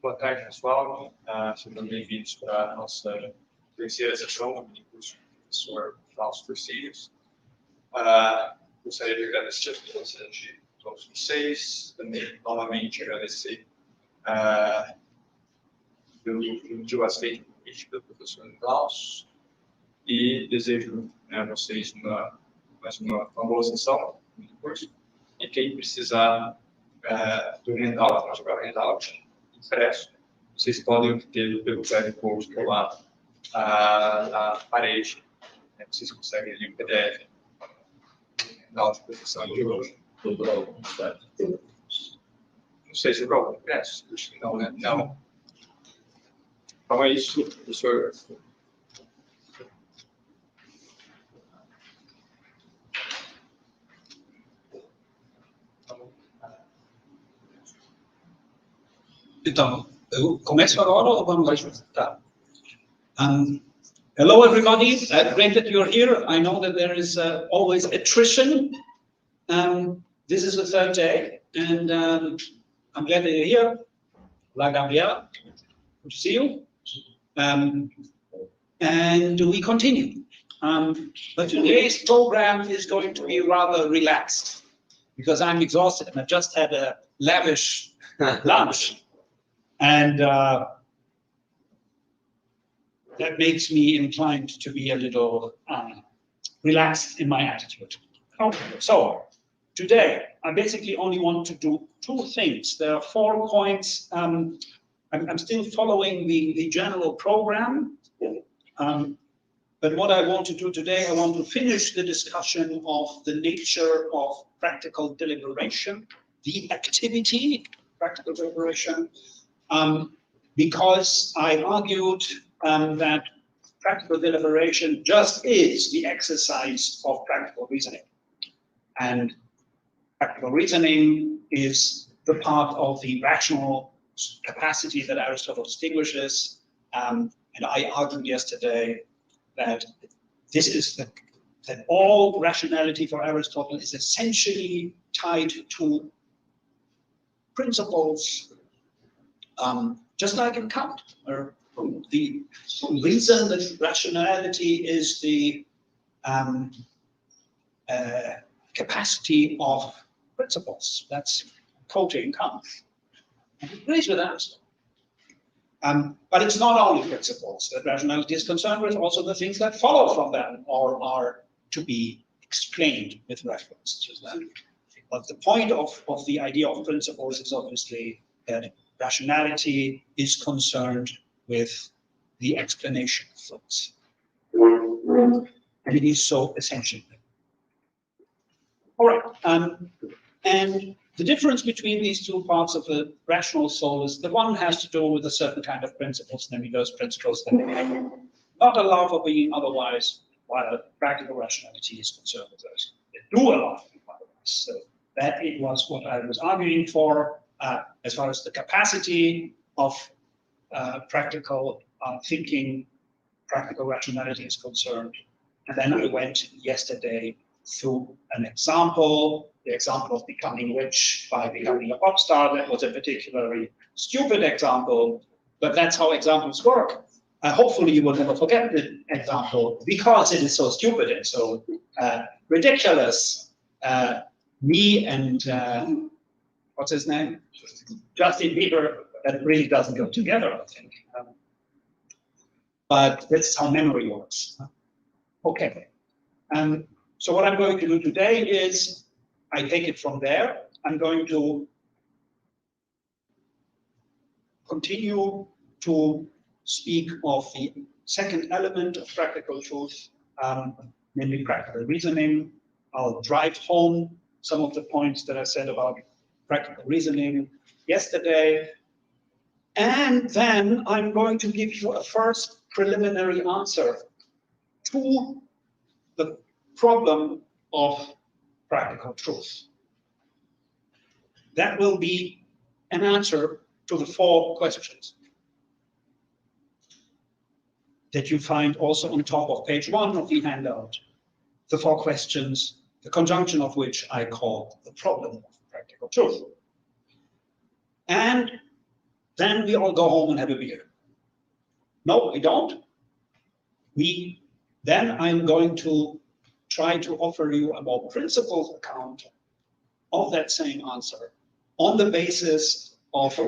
Boa tarde, pessoal. Sejam bem-vindos para a nossa terceira sessão do Minicurso do professor Klaus Corcilius. Gostaria de agradecer a presença de todos vocês, também novamente agradecer pelo bastante convite do professor Klaus e desejo a vocês mais uma boa sessão do curso. E quem precisar do handout, para jogar o handout impresso, vocês podem obter pelo QR Code lá na parede. Vocês conseguem ali o PDF da profissão de hoje. Não sei se jogou impresso. Não, né? Não. Então é isso, professor. Então, eu começo agora ou vamos lá juntar? Hello, everybody. Great that you're here. I know that there is always attrition. This is the third day, and I'm glad that you're here. Hola, Gabriela. Good to see you. And we continue. But today's program is going to be rather relaxed because I'm exhausted and I just had a lavish lunch. And that makes me inclined to be a little relaxed in my attitude. Okay, so today I basically only want to do two things. There are 4 points. I'm still following the general program. But what I want to do today, I want to finish the discussion of the nature of practical deliberation, the activity, practical deliberation. Because I argued that practical deliberation just is the exercise of practical reasoning. And practical reasoning is the part of the rational capacity that Aristotle distinguishes. And I argued yesterday that this is that all rationality for Aristotle is essentially tied to principles. Just like in Kant, or the reason that rationality is the capacity of principles. That's quoting Kant. And he agrees with Aristotle. But it's not only principles that rationality is concerned with, also the things that follow from them or are to be explained with reference to them. But the point of the idea of principles is obviously that rationality is concerned with the explanation of thoughts. And it is so essential. All right. And the difference between these two parts of the rational soul is the one has to do with a certain kind of principles, namely those principles that not allow for being otherwise, while practical rationality is concerned with those that do allow for being otherwise. So that it was what I was arguing for. As far as the capacity of practical thinking, practical rationality is concerned. And then I went yesterday through an example, the example of becoming rich by becoming a pop star. That was a particularly stupid example, but that's how examples work. Hopefully you will never forget the example because it is so stupid and so ridiculous. Me and what's his name? Justin Bieber, that really doesn't go together, I think. But that's how memory works. Okay. So what I'm going to do today is, I take it from there. I'm going to continue to speak of the second element of practical truth, namely practical reasoning. I'll drive home some of the points that I said about practical reasoning yesterday. And then I'm going to give you a first preliminary answer to the problem of practical truth. That will be an answer to the 4 questions that you find also on top of page 1 of the handout. The 4 questions, the conjunction of which I call the problem of practical truth. And then we all go home and have a beer. No, we don't. Then I'm going to try to offer you a more principled account of that same answer on the basis of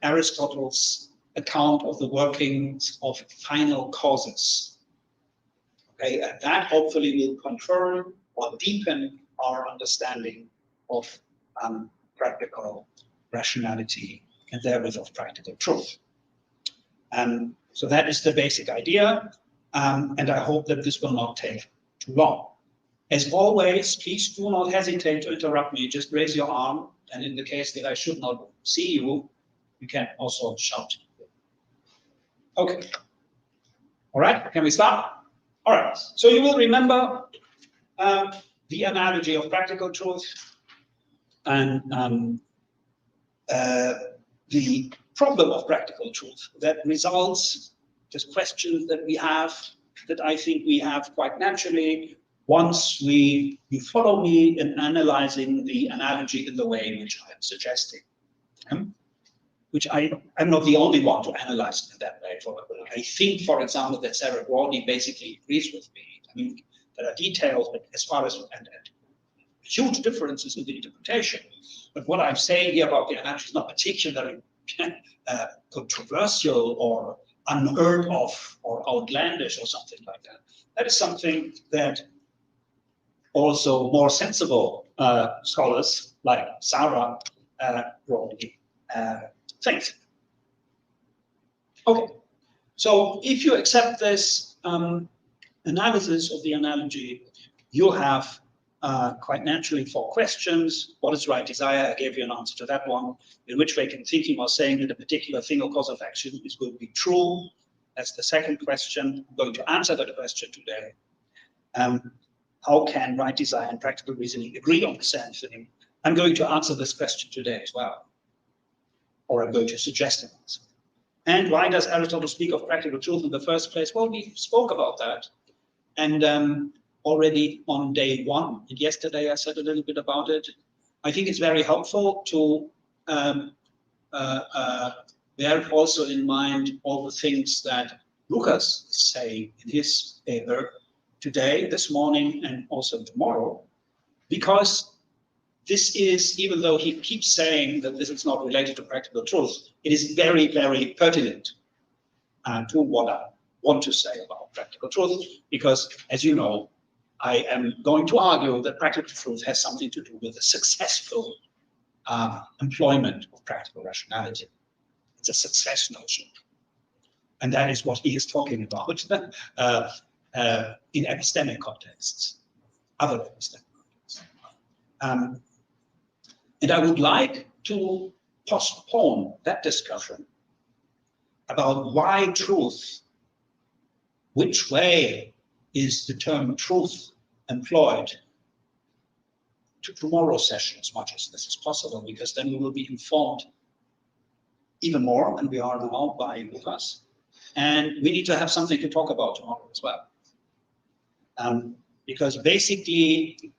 Aristotle's account of the workings of final causes. Okay, and that hopefully will confirm or deepen our understanding of practical rationality and therewith of practical truth. So that is the basic idea, and I hope that this will not take too long. As always, please do not hesitate to interrupt me. Just raise your arm, and in the case that I should not see you, you can also shout. Okay. All right, can we start? All right, so you will remember the analogy of practical truth and the problem of practical truth that results, just questions that we have, that I think we have quite naturally once you follow me in analyzing the analogy in the way which I'm suggesting. Which I'm not the only one to analyze it in that way. I think, for example, that Sarah Broadley basically agrees with me. I mean, there are details, but as far as and huge differences in the interpretation. But what I'm saying here about the analogy is not particularly controversial or unheard of or outlandish or something like that. That is something that also more sensible scholars like Sarah Broadley think. Okay, so if you accept this analysis of the analogy, you have quite naturally 4 questions. What is right desire? I gave you an answer to that one. In which way can thinking or saying that a particular thing or cause of action is going to be true? That's the second question. I'm going to answer that question today. How can right desire and practical reasoning agree on the same thing? I'm going to answer this question today as well. Or I'm going to suggest an answer. And why does Aristotle speak of practical truth in the first place? Well, we spoke about that. And already on day 1, and yesterday I said a little bit about it. I think it's very helpful to bear also in mind all the things that Lucas is saying in his paper today, this morning, and also tomorrow, because this is, even though he keeps saying that this is not related to practical truth, it is very, very pertinent to what I want to say about practical truth, because, as you know, I am going to argue that practical truth has something to do with the successful employment of practical rationality. It's a success notion. And that is what he is talking about in epistemic contexts, other epistemic contexts. And I would like to postpone that discussion about why truth, which way is the term truth employed, to tomorrow's session as much as this is possible, because then we will be informed even more than we are now by Lucas. And we need to have something to talk about tomorrow as well. Because basically,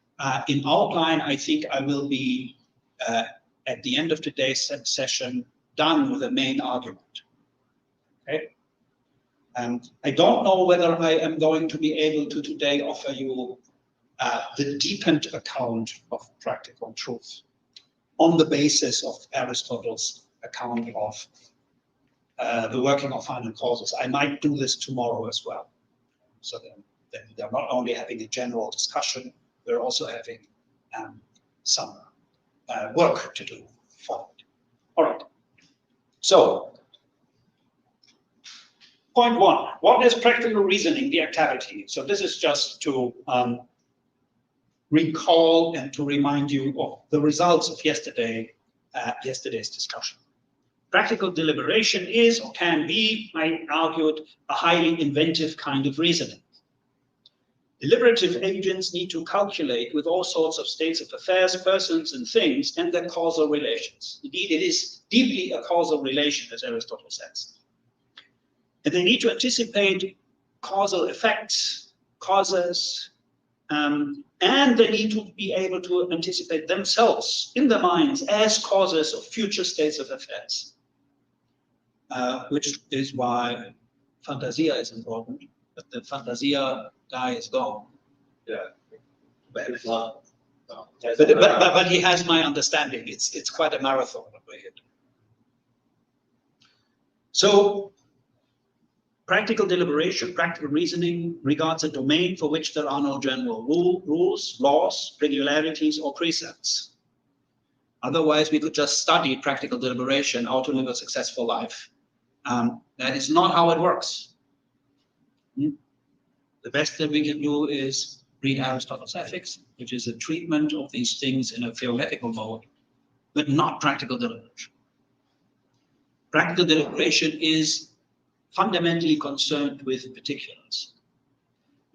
in outline, I think I will be, at the end of today's session, done with the main argument. Okay? And I don't know whether I am going to be able to today offer you the deepened account of practical truth on the basis of Aristotle's account of the working of final causes. I might do this tomorrow as well. So then they're not only having a general discussion, they're also having some work to do for it. All right. So, point 1, what is practical reasoning, the activity? So this is just to recall and to remind you of the results of yesterday's discussion. Practical deliberation is or can be, I argued, a highly inventive kind of reasoning. Deliberative agents need to calculate with all sorts of states of affairs, persons, and things, and their causal relations. Indeed, it is deeply a causal relation, as Aristotle says. And they need to anticipate causal effects, causes, and they need to be able to anticipate themselves in their minds as causes of future states of affairs. which is why Fantasia is important. But the Fantasia guy is gone. Yeah. Well, but he has my understanding. It's quite a marathon that we're here. So practical deliberation, practical reasoning regards a domain for which there are no general rules, laws, regularities, or precepts. Otherwise, we could just study practical deliberation, how to live a successful life. That is not how it works. The best that we can do is read Aristotle's Ethics, which is a treatment of these things in a theoretical mode, but not practical deliberation. Practical deliberation is fundamentally concerned with particulars.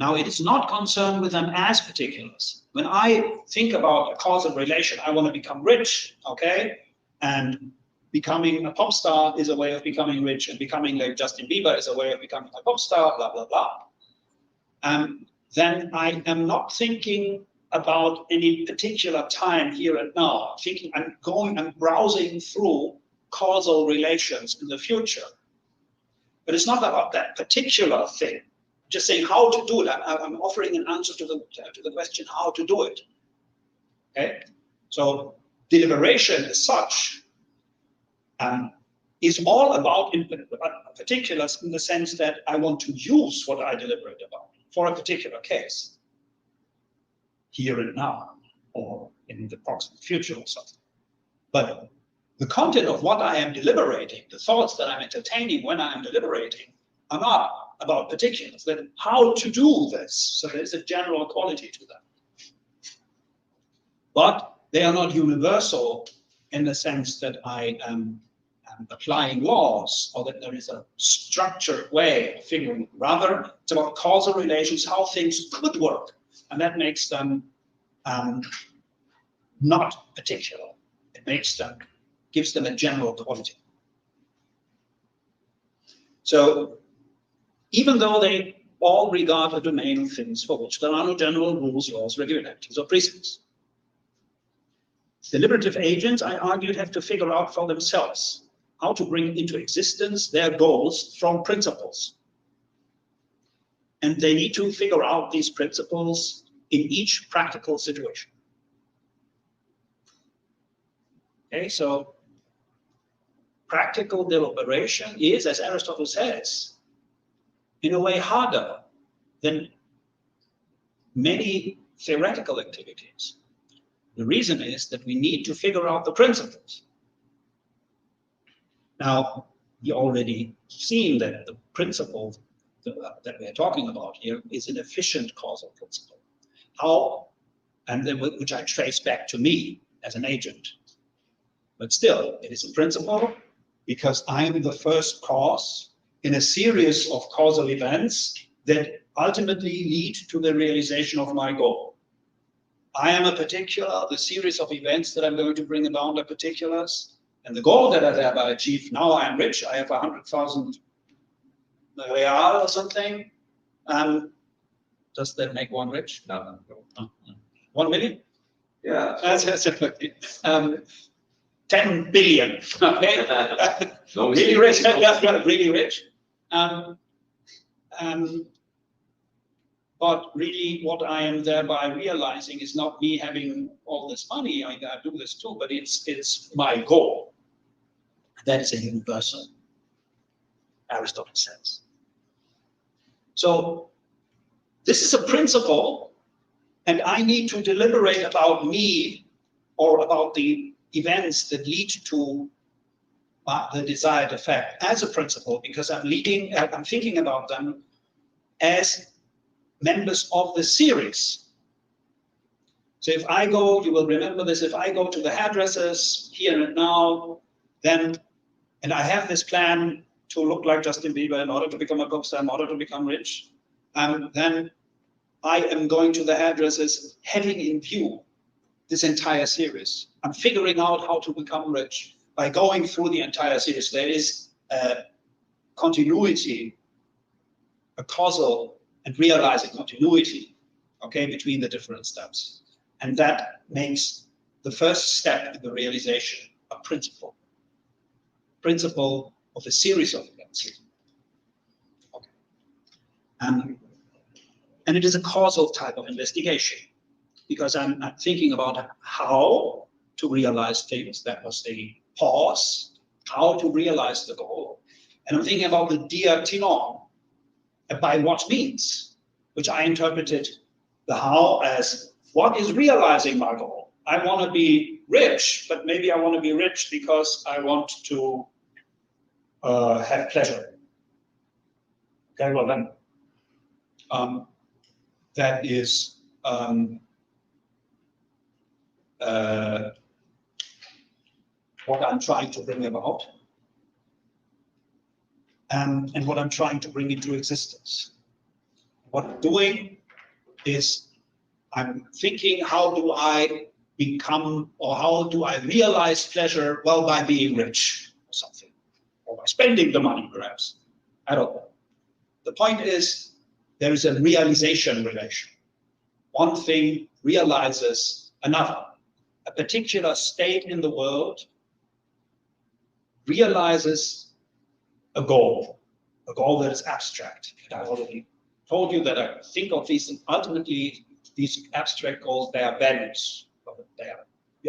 Now, it is not concerned with them as particulars. When I think about a causal relation, I want to become rich, okay? And becoming a pop star is a way of becoming rich, and becoming like Justin Bieber is a way of becoming a pop star, blah, blah, blah. Then I am not thinking about any particular time here and now. I'm browsing through causal relations in the future. But it's not about that particular thing. I'm just saying how to do it. I'm offering an answer to the question how to do it. Okay? So deliberation as such is all about particulars in the sense that I want to use what I deliberate about for a particular case, here and now, or in the proximate future or something. But the content of what I am deliberating, the thoughts that I'm entertaining when I am deliberating, are not about particulars, then how to do this. So there's a general quality to them. But they are not universal in the sense that I am applying laws, or that there is a structured way of figuring it. Rather, it's about causal relations, how things could work. And that makes them not particular. It gives them a general quality. So even though they all regard a domain of things for which there are no general rules, laws, regularities, or precepts, deliberative agents, I argued, have to figure out for themselves how to bring into existence their goals from principles. And they need to figure out these principles in each practical situation. Okay, so practical deliberation is, as Aristotle says, in a way harder than many theoretical activities. The reason is that we need to figure out the principles. Now, you already seen that the principle that we're talking about here is an efficient causal principle. Which I trace back to me as an agent. But still, it is a principle because I am the first cause in a series of causal events that ultimately lead to the realization of my goal. I am a particular, the series of events that I'm going to bring about are particulars, and the goal that I thereby achieve, now I am rich, I have 100,000 real or something. Does that make one rich? No. 1 million? Yeah. That's 10 billion. Okay. Really rich. Really rich. But really, what I am thereby realizing is not me having all this money. I do this too, but it's my goal. That is a universal, Aristotle says. So this is a principle, and I need to deliberate about me or about the events that lead to the desired effect as a principle, because I'm thinking about them as members of the series. So if I go, you will remember this, if I go to the hairdressers here and now, and I have this plan to look like Justin Bieber in order to become a pop star, in order to become rich, then I am going to the hairdressers having in view this entire series. I'm figuring out how to become rich by going through the entire series. There is a continuity, a causal and realizing continuity, okay, between the different steps. And that makes the first step in the realization a principle of a series of events. Okay. And it is a causal type of investigation, because I'm thinking about how to realize things. That was the pause, how to realize the goal. And I'm thinking about the diatinon, by what means, which I interpreted the how as what is realizing my goal. I want to be rich, but maybe I want to be rich because I want to have pleasure. Okay, well then, that is what I'm trying to bring about, and what I'm trying to bring into existence. What I'm doing is I'm thinking, how do I become, or how do I realize pleasure? Well, by being rich or something, or by spending the money, perhaps. I don't know. The point is, there is a realization relation. One thing realizes another. A particular state in the world realizes a goal that is abstract. And I already told you that I think of these, and ultimately these abstract goals, they are values. They are,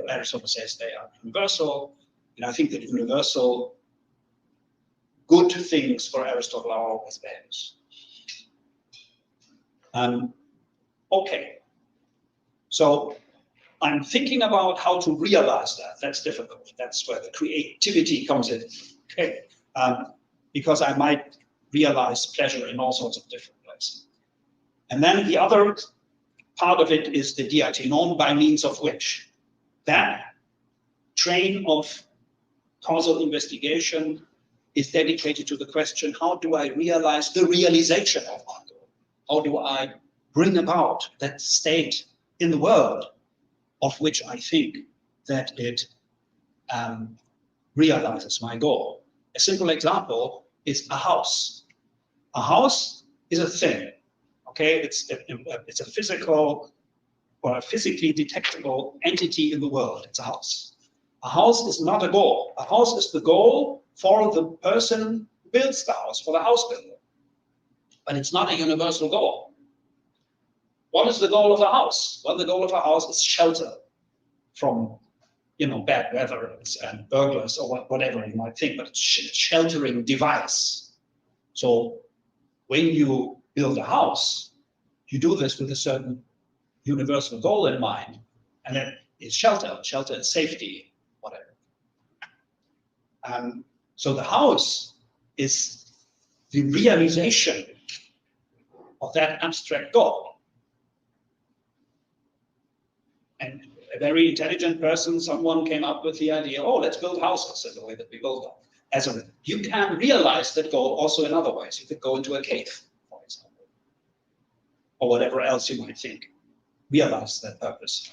Aristotle says they are universal, and I think that universal good things for Aristotle are always values. Okay, so I'm thinking about how to realize that. That's difficult. That's where the creativity comes in. Okay, because I might realize pleasure in all sorts of different places. And then the other part of it is the diatinon, by means of which that train of causal investigation is dedicated to the question, how do I realize the realization of my goal? How do I bring about that state in the world of which I think that it realizes my goal? A simple example is a house. A house is a thing, okay? It's a physical or a physically detectable entity in the world. It's a house. A house is not a goal. A house is the goal for the person who builds the house, for the house builder. But it's not a universal goal. What is the goal of a house? Well, the goal of a house is shelter from, bad weather and burglars or whatever you might think, but it's a sheltering device. So when you build a house, you do this with a certain universal goal in mind, and that is shelter. Shelter is safety, whatever. So the house is the realization of that abstract goal. And a very intelligent person, someone came up with the idea, oh, let's build houses in the way that we build them. You can realize that goal also in other ways. You could go into a cave, for example, or whatever else you might think. Realize that purpose.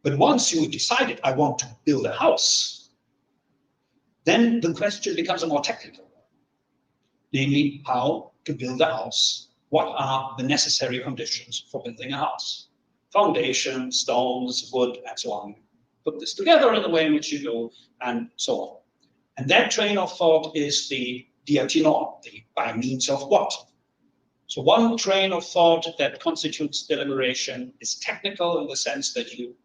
But once you decided, I want to build a house, then the question becomes a more technical one. Namely, how to build a house. What are the necessary conditions for building a house? Foundation, stones, wood, and so on. Put this together in the way in which you do, and so on. And that train of thought is the diatinon, the by means of what. So one train of thought that constitutes deliberation is technical in the sense that you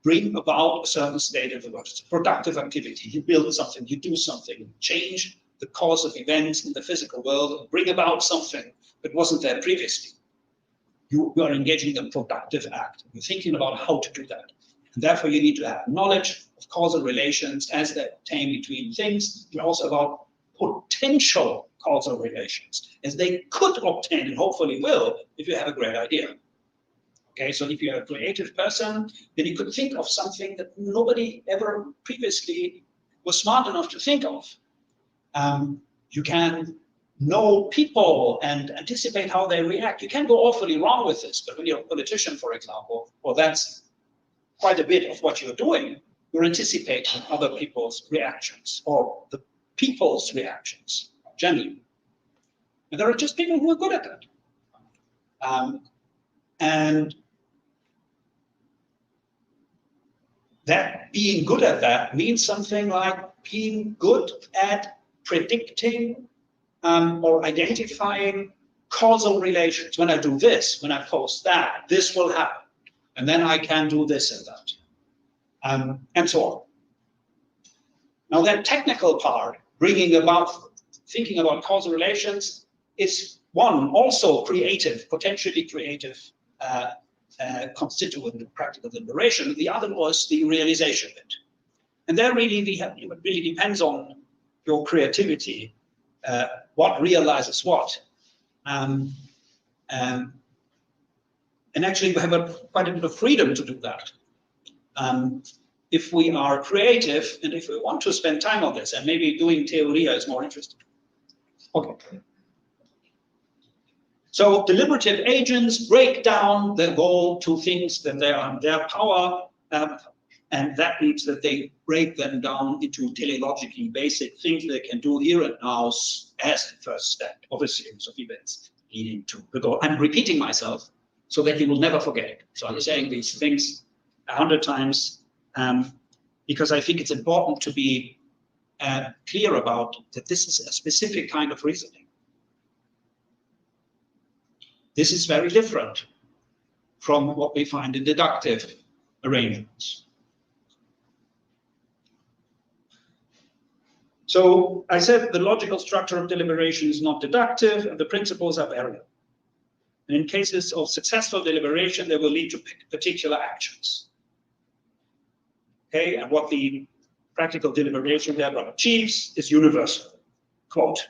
bring about a certain state of the world. It's a productive activity. You build something, you do something, you change the course of events in the physical world, and bring about something that wasn't there previously. You are engaging in a productive act. You're thinking about how to do that. And therefore, you need to have knowledge of causal relations as they obtain between things, and also about potential causal relations, as they could obtain and hopefully will if you have a great idea. Okay, so if you're a creative person, then you could think of something that nobody ever previously was smart enough to think of. You can know people and anticipate how they react. You can go awfully wrong with this, but when you're a politician, for example, well, that's quite a bit of what you're doing. You're anticipating other people's reactions or the people's reactions, generally. And there are just people who are good at that. And that being good at that means something like being good at predicting or identifying causal relations. When I do this, when I post that, this will happen. And then I can do this and that, and so on. Now that technical part, thinking about causal relations, is one also creative, potentially creative constituent of practical deliberation. The other was the realization of it. And there it really depends on your creativity, what realizes what. And actually we have quite a bit of freedom to do that. If we are creative and if we want to spend time on this, and maybe doing theoria is more interesting. Okay. So deliberative agents break down their goal to things that they are in their power, and that means that they break them down into teleologically basic things they can do here and now as the first step of a series of events leading to the goal. I'm repeating myself so that you will never forget it. So I'm saying these things 100 times because I think it's important to be clear about that this is a specific kind of reasoning. This is very different from what we find in deductive arrangements. So I said the logical structure of deliberation is not deductive and the principles are variable. And in cases of successful deliberation, they will lead to particular actions. Okay, and what the practical deliberation thereby achieves is universal. Quote,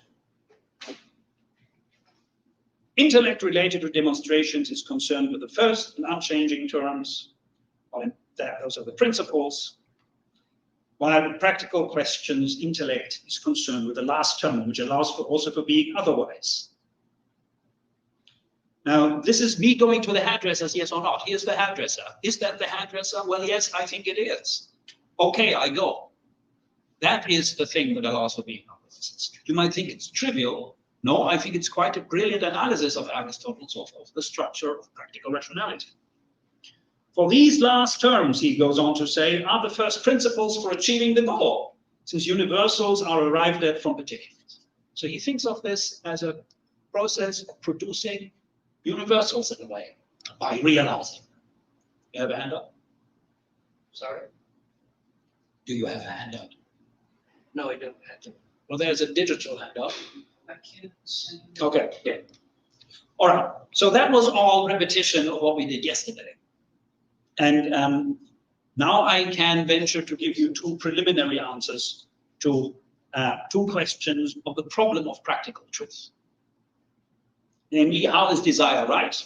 intellect related to demonstrations is concerned with the first and unchanging terms. Those are the principles. While in practical questions, intellect is concerned with the last term, which allows also for being otherwise. Now, this is me going to the hairdressers, yes or not. Here's the hairdresser. Is that the hairdresser? Well, yes, I think it is. Okay, I go. That is the thing that allows for being otherwise. You might think it's trivial. No, I think it's quite a brilliant analysis of Aristotle's of the structure of practical rationality. For these last terms, he goes on to say, are the first principles for achieving the goal, since universals are arrived at from particulars. So he thinks of this as a process of producing universals in a way, by realizing. You have a handout? Sorry. Do you have a handout? No, I don't have to. Well, there's a digital handout. I can't send. Okay, yeah. All right, so that was all repetition of what we did yesterday. And now I can venture to give you two preliminary answers to two questions of the problem of practical truth. Namely, how is desire right?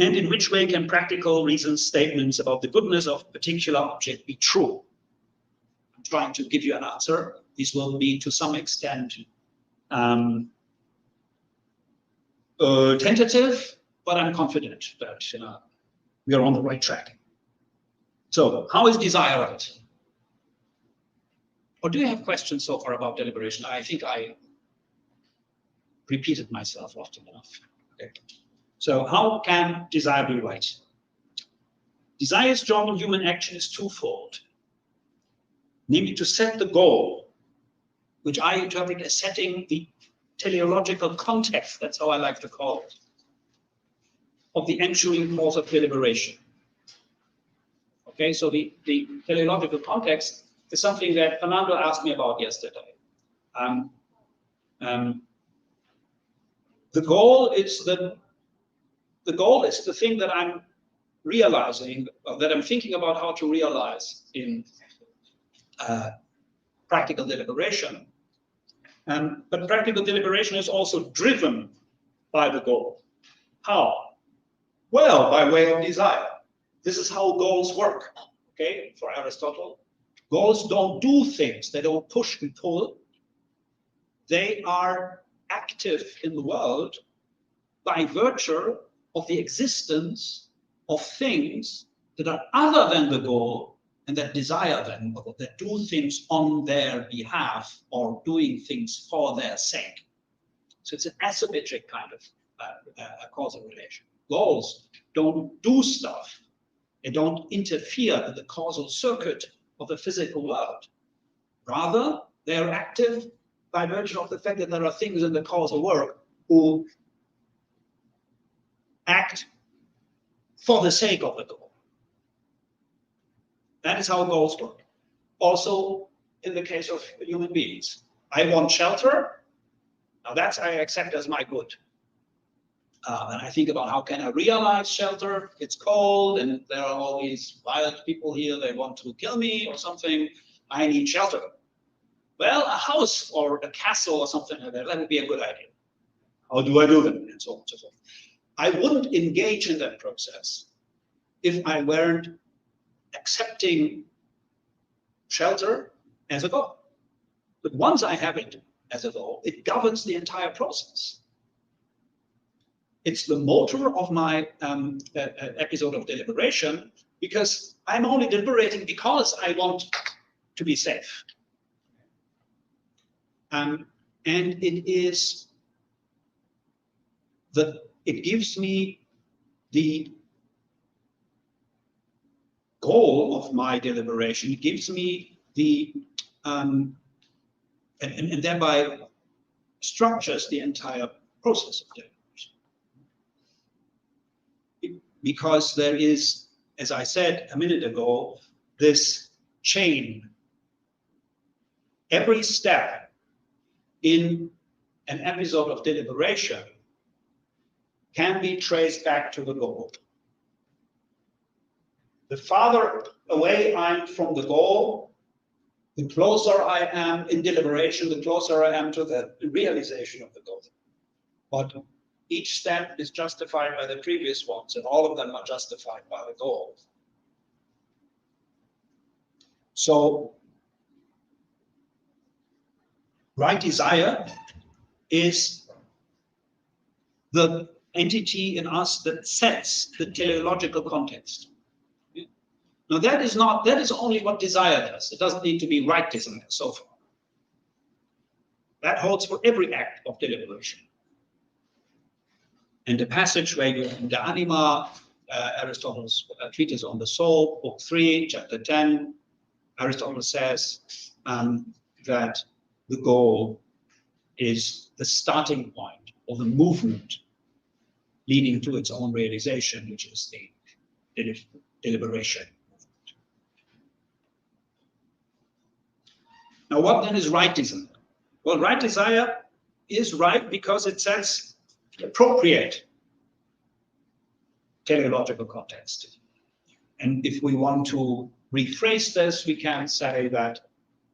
And in which way can practical reasoned statements about the goodness of a particular object be true? I'm trying to give you an answer. This will be to some extent tentative, but I'm confident that we are on the right track. So, how is desire right? Or do you have questions so far about deliberation? I think I repeated myself often enough. Okay. So, how can desire be right? Desire's job in human action is twofold. Namely, to set the goal, which I interpret as setting the teleological context, that's how I like to call it, of the ensuing course of deliberation. Okay, so the teleological context is something that Fernando asked me about yesterday. The goal is the thing that I'm realizing, that I'm thinking about how to realize in practical deliberation. But practical deliberation is also driven by the goal. How? Well, by way of desire. This is how goals work, okay, for Aristotle. Goals don't do things, they don't push and pull. They are active in the world by virtue of the existence of things that are other than the goal and that desire them, or that do things on their behalf or doing things for their sake. So it's an asymmetric kind of causal relation. Goals don't do stuff They don't interfere in the causal circuit of the physical world. Rather, they are active by virtue of the fact that there are things in the causal world who act for the sake of the goal. That is how goals work. Also, in the case of human beings, I want shelter. Now that's I accept as my good. And I think about how can I realize shelter? It's cold and there are all these violent people here. They want to kill me or something. I need shelter. Well, a house or a castle or something like that would be a good idea. How do I do that? And so on and so forth. I wouldn't engage in that process if I weren't accepting shelter as a goal. But once I have it as a goal, it governs the entire process. It's the motor of my episode of deliberation, because I'm only deliberating because I want to be safe. And it gives me the goal of my deliberation. It gives me the and thereby structures the entire process of deliberation. Because there is, as I said a minute ago, this chain. Every step in an episode of deliberation can be traced back to the goal. The farther away I'm from the goal, the closer I am in deliberation, the closer I am to the realization of the goal. But each step is justified by the previous ones, and all of them are justified by the goal. So, right desire is the entity in us that sets the teleological context. Now that is only what desire does. It doesn't need to be right desire so far. That holds for every act of deliberation. And the passage where you in the Anima, Aristotle's treatise on the soul, book 3, chapter 10, Aristotle says that the goal is the starting point or the movement leading to its own realization, which is the deliberation movement. Now, what then is right desire? Well, right desire is right because it sets appropriate teleological context. And if we want to rephrase this, we can say that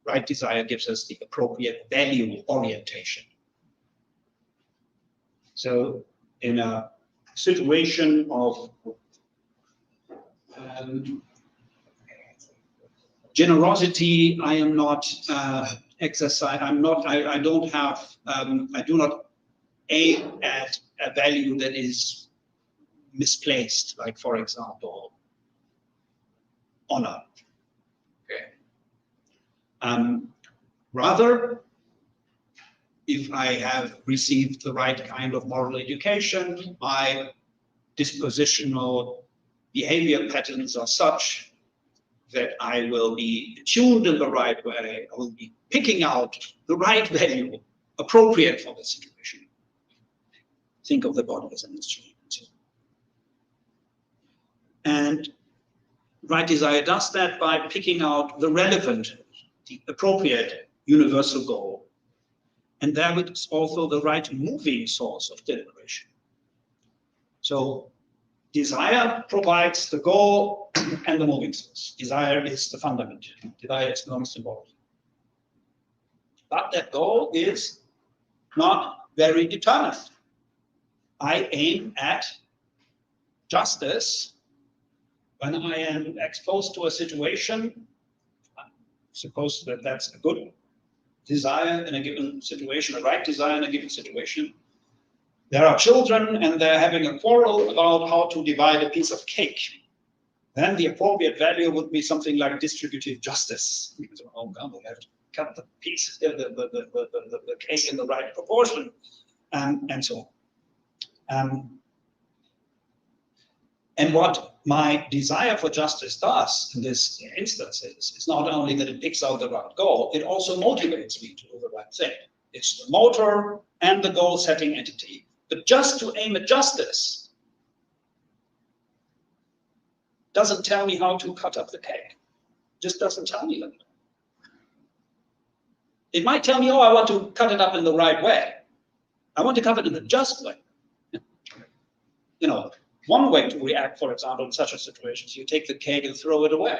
right desire gives us the appropriate value orientation. So in a situation of generosity, I am not exercise. I do not aim at a value that is misplaced, like, for example, honor. Okay. Rather, if I have received the right kind of moral education, my dispositional behavior patterns are such that I will be tuned in the right way. I will be picking out the right value appropriate for the situation. Think of the body as an instrument. And right desire does that by picking out the relevant, the appropriate universal goal. And that is also the right moving source of deliberation. So desire provides the goal and the moving source. Desire is the fundament. Desire is non-symbolic. But that goal is not very determined. I aim at justice when I am exposed to a situation. Suppose that that's a good desire in a given situation, a right desire in a given situation. There are children and they're having a quarrel about how to divide a piece of cake. Then the appropriate value would be something like distributive justice. Oh God, we have to cut the piece, the cake in the right proportion, and so on. And what my desire for justice does in this instance is not only that it picks out the right goal, it also motivates me to do the right thing. It's the motor and the goal-setting entity. But just to aim at justice doesn't tell me how to cut up the cake. Just doesn't tell me that. It might tell me, oh, I want to cut it up in the right way. I want to cut it in the just way. You know, one way to react, for example, in such a situation is you take the cake and throw it away.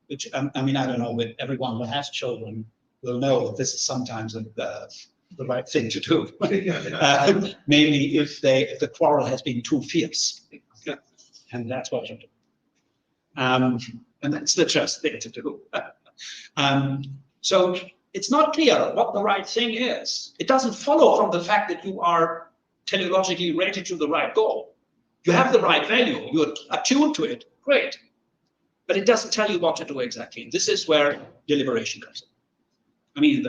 Which, I mean, I don't know, but everyone who has children will know that this is sometimes the right thing to do. Mainly if the quarrel has been too fierce. And that's what you do. And that's the just thing to do. So it's not clear what the right thing is. It doesn't follow from the fact that you are teleologically rated to the right goal. You have the right value, you're attuned to it, great. But it doesn't tell you what to do exactly. This is where deliberation comes in. I mean,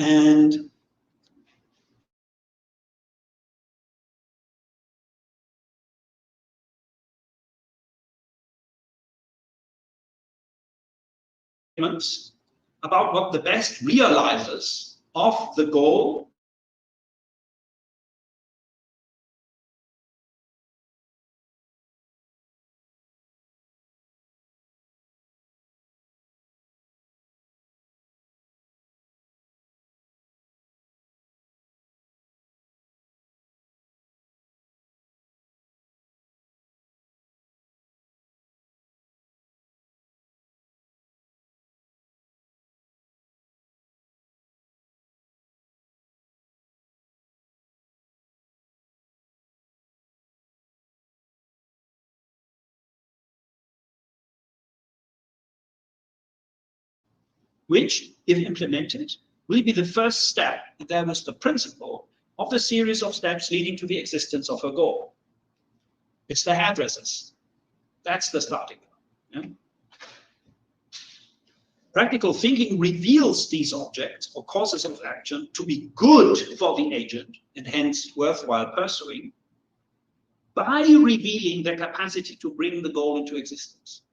and about what the best realizers of the goal which, if implemented, will be the first step, and that was the principle of the series of steps leading to the existence of a goal. It's the hairdressers. That's the starting point. Yeah? Practical thinking reveals these objects or causes of action to be good for the agent and hence worthwhile pursuing by revealing their capacity to bring the goal into existence.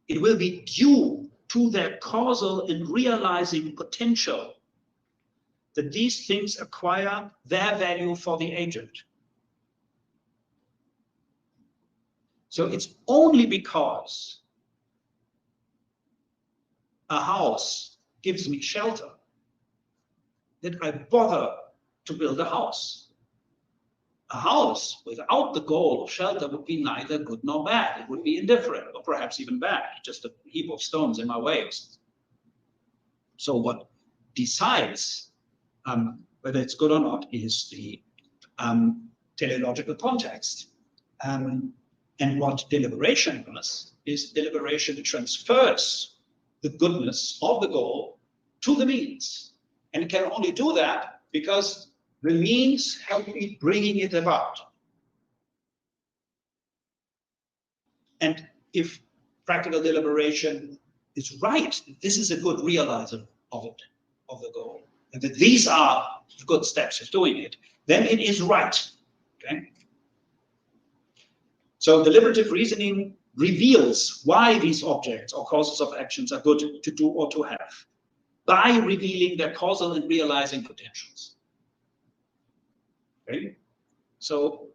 It will be due to their causal and realizing potential that these things acquire their value for the agent. So it's only because a house gives me shelter that I bother to build a house. A house without the goal of shelter would be neither good nor bad. It would be indifferent, or perhaps even bad, just a heap of stones in my way. So what decides whether it's good or not is the teleological context. And what deliberation does is deliberation transfers the goodness of the goal to the means. And it can only do that because the means help me bringing it about. And if practical deliberation is right, this is a good realizer of it, of the goal, and that these are good steps of doing it, then it is right. Okay? So deliberative reasoning reveals why these objects or causes of actions are good to do or to have, by revealing their causal and realizing potentials. Okay? So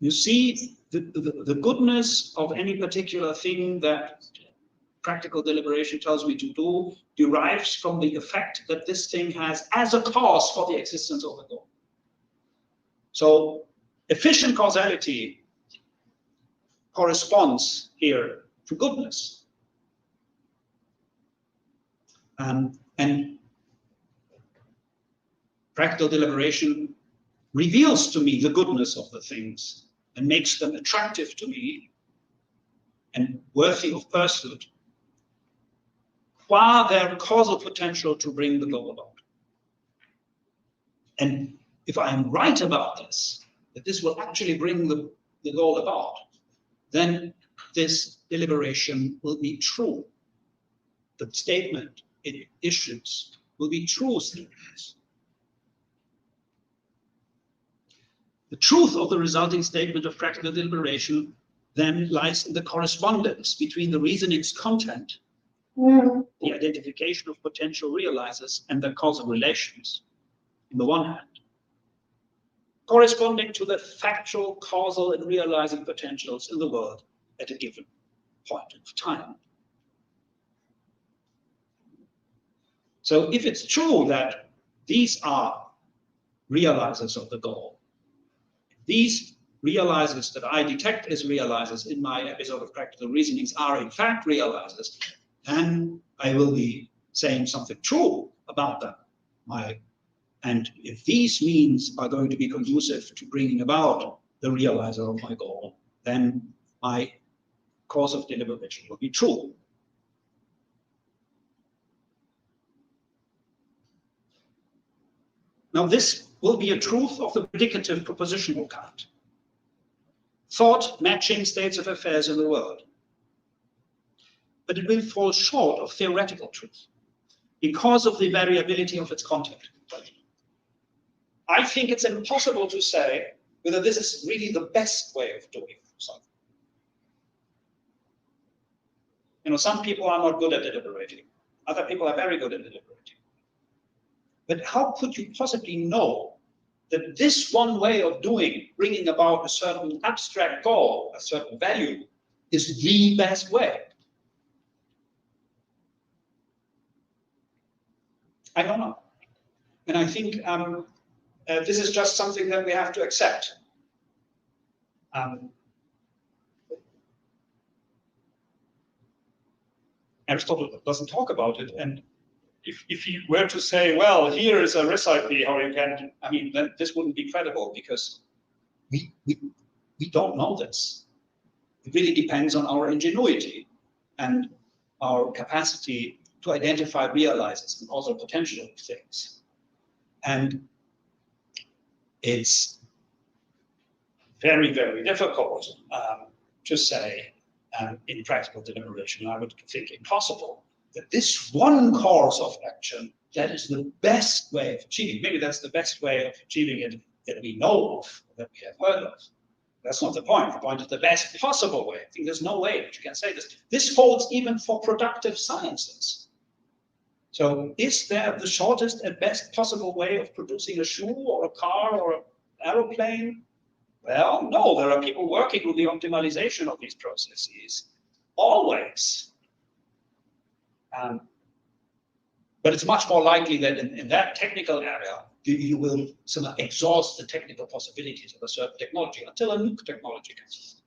you see the goodness of any particular thing that practical deliberation tells me to do derives from the effect that this thing has as a cause for the existence of the goal. So efficient causality corresponds here to goodness. And practical deliberation reveals to me the goodness of the things and makes them attractive to me and worthy of pursuit, qua their causal potential to bring the goal about. And if I am right about this, that this will actually bring the goal about, then this deliberation will be true. The statement it issues will be true statements. The truth of the resulting statement of practical deliberation then lies in the correspondence between the reasoning's content, the identification of potential realizers, and their causal relations, on the one hand, corresponding to the factual, causal, and realizing potentials in the world at a given point of time. So if it's true that these are realizers of the goal, these realizers that I detect as realizers in my episode of practical reasonings are in fact realizers, then I will be saying something true about them. And if these means are going to be conducive to bringing about the realizer of my goal, then my cause of deliberation will be true. Now this will be a truth of the predicative propositional kind. Thought matching states of affairs in the world. But it will fall short of theoretical truth because of the variability of its content. I think it's impossible to say whether this is really the best way of doing something. You know, some people are not good at deliberating. Other people are very good at deliberating. But how could you possibly know that this one way of doing, bringing about a certain abstract goal, a certain value, is the best way? I don't know. And I think this is just something that we have to accept. Aristotle doesn't talk about it, and if you were to say, well, here is a recipe how you can, I mean, then this wouldn't be credible because we don't know this. It really depends on our ingenuity and our capacity to identify realizers and also potential things. And it's very, very difficult to say in practical deliberation, I would think impossible, that this one course of action, that is the best way of achieving. Maybe that's the best way of achieving it that we know of, that we have heard of. That's not the point. The point is the best possible way. I think there's no way that you can say this. This holds even for productive sciences. So is there the shortest and best possible way of producing a shoe or a car or an aeroplane? Well, no, there are people working with the optimization of these processes, always. But it's much more likely that in that technical area, you will somehow exhaust the technical possibilities of a certain technology until a new technology comes.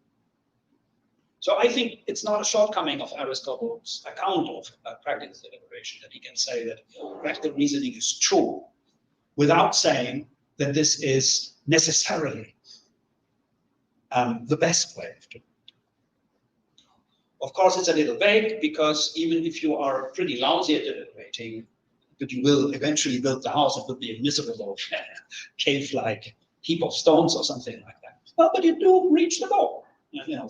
So I think it's not a shortcoming of Aristotle's account of practical deliberation that he can say that practical reasoning is true without saying that this is necessarily the best way of doing it. Of course, it's a little vague because even if you are pretty lousy at deliberating, but you will eventually build the house. It will be a miserable cave-like heap of stones or something like that. Well, but you do reach the goal. You know.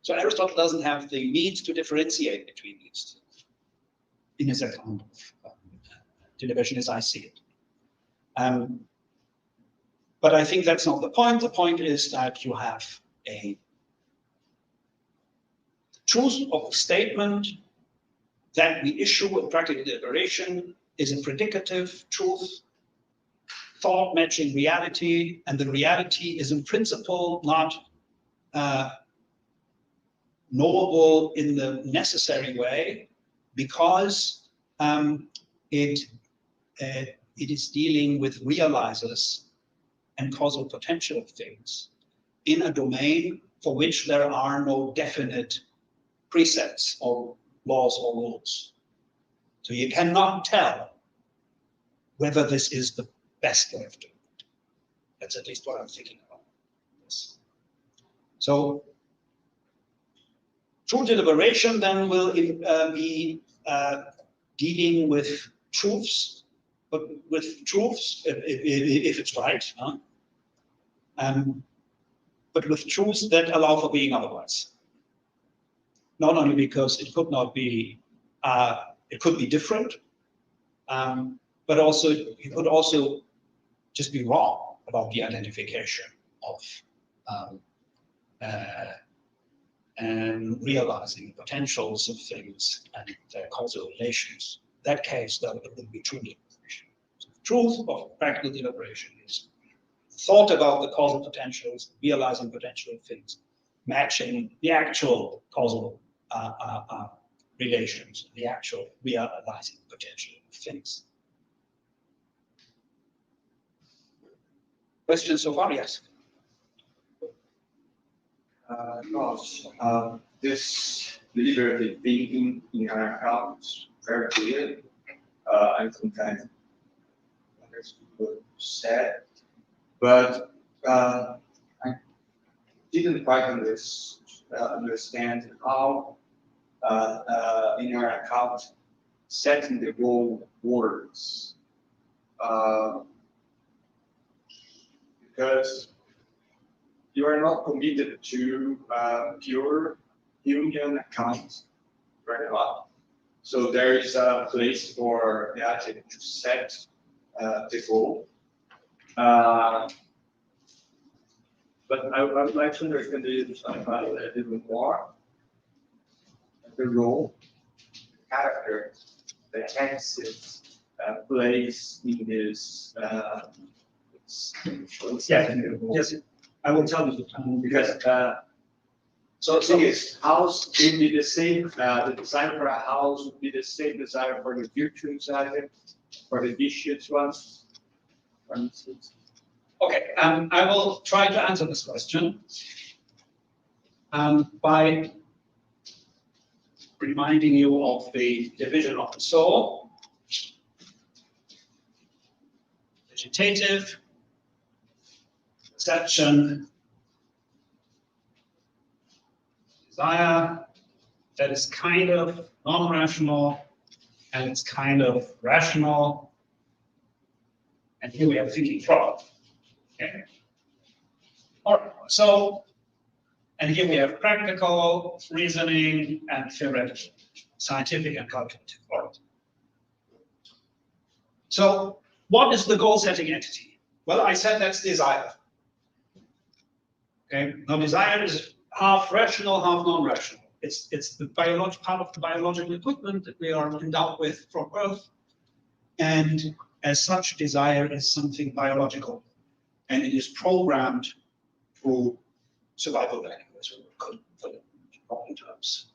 So Aristotle doesn't have the means to differentiate between these two in his account of television as I see it. But I think that's not the point. The point is that you have a truth of a statement that the issue of practical deliberation is a predicative truth, thought matching reality, and the reality is in principle not knowable in the necessary way, because it is dealing with realizers and causal potential of things in a domain for which there are no definite precepts or laws or rules. So you cannot tell whether this is the best way of doing it. That's at least what I'm thinking about this. So true deliberation then will be dealing with truths, but with truths, if it's right, but with truths that allow for being otherwise. Not only because it could not be, it could be different, but also it could also just be wrong about the identification of and realizing potentials of things and their causal relations. In that case, that would be true deliberation. So the truth of practical deliberation is thought about the causal potentials, realizing potential of things, matching the actual causal relations, the actual realizing potential of things. Questions so far? Yes. Klaus, this deliberative thinking in our accounts very clear. I think I understood what you said, but I didn't quite understand how in our account setting the goal works. Because you are not committed to pure Jungian accounts right now. So there is a place for the adjective to set the goal. But I would like to understand it a little more. The role, the character, the axis plays in this. Yes, I will tell you. Because so the thing is, house will be the same. The design for a house would be the same design for the virtual design, for the vicious ones, for instance. Okay, I will try to answer this question by reminding you of the division of the soul: vegetative, perception, desire, that is kind of non-rational, and it's kind of rational. And here we have thinking Prof. Okay. All right. So, and here we have practical, reasoning, and theoretical, scientific and calculative. All right. So, what is the goal-setting entity? Well, I said that's desire. Okay. Now, desire is half rational, half non-rational. It's the part of the biological equipment that we are endowed with from birth, and as such, desire is something biological, and it is programmed through survival value, as we could put it in modern terms.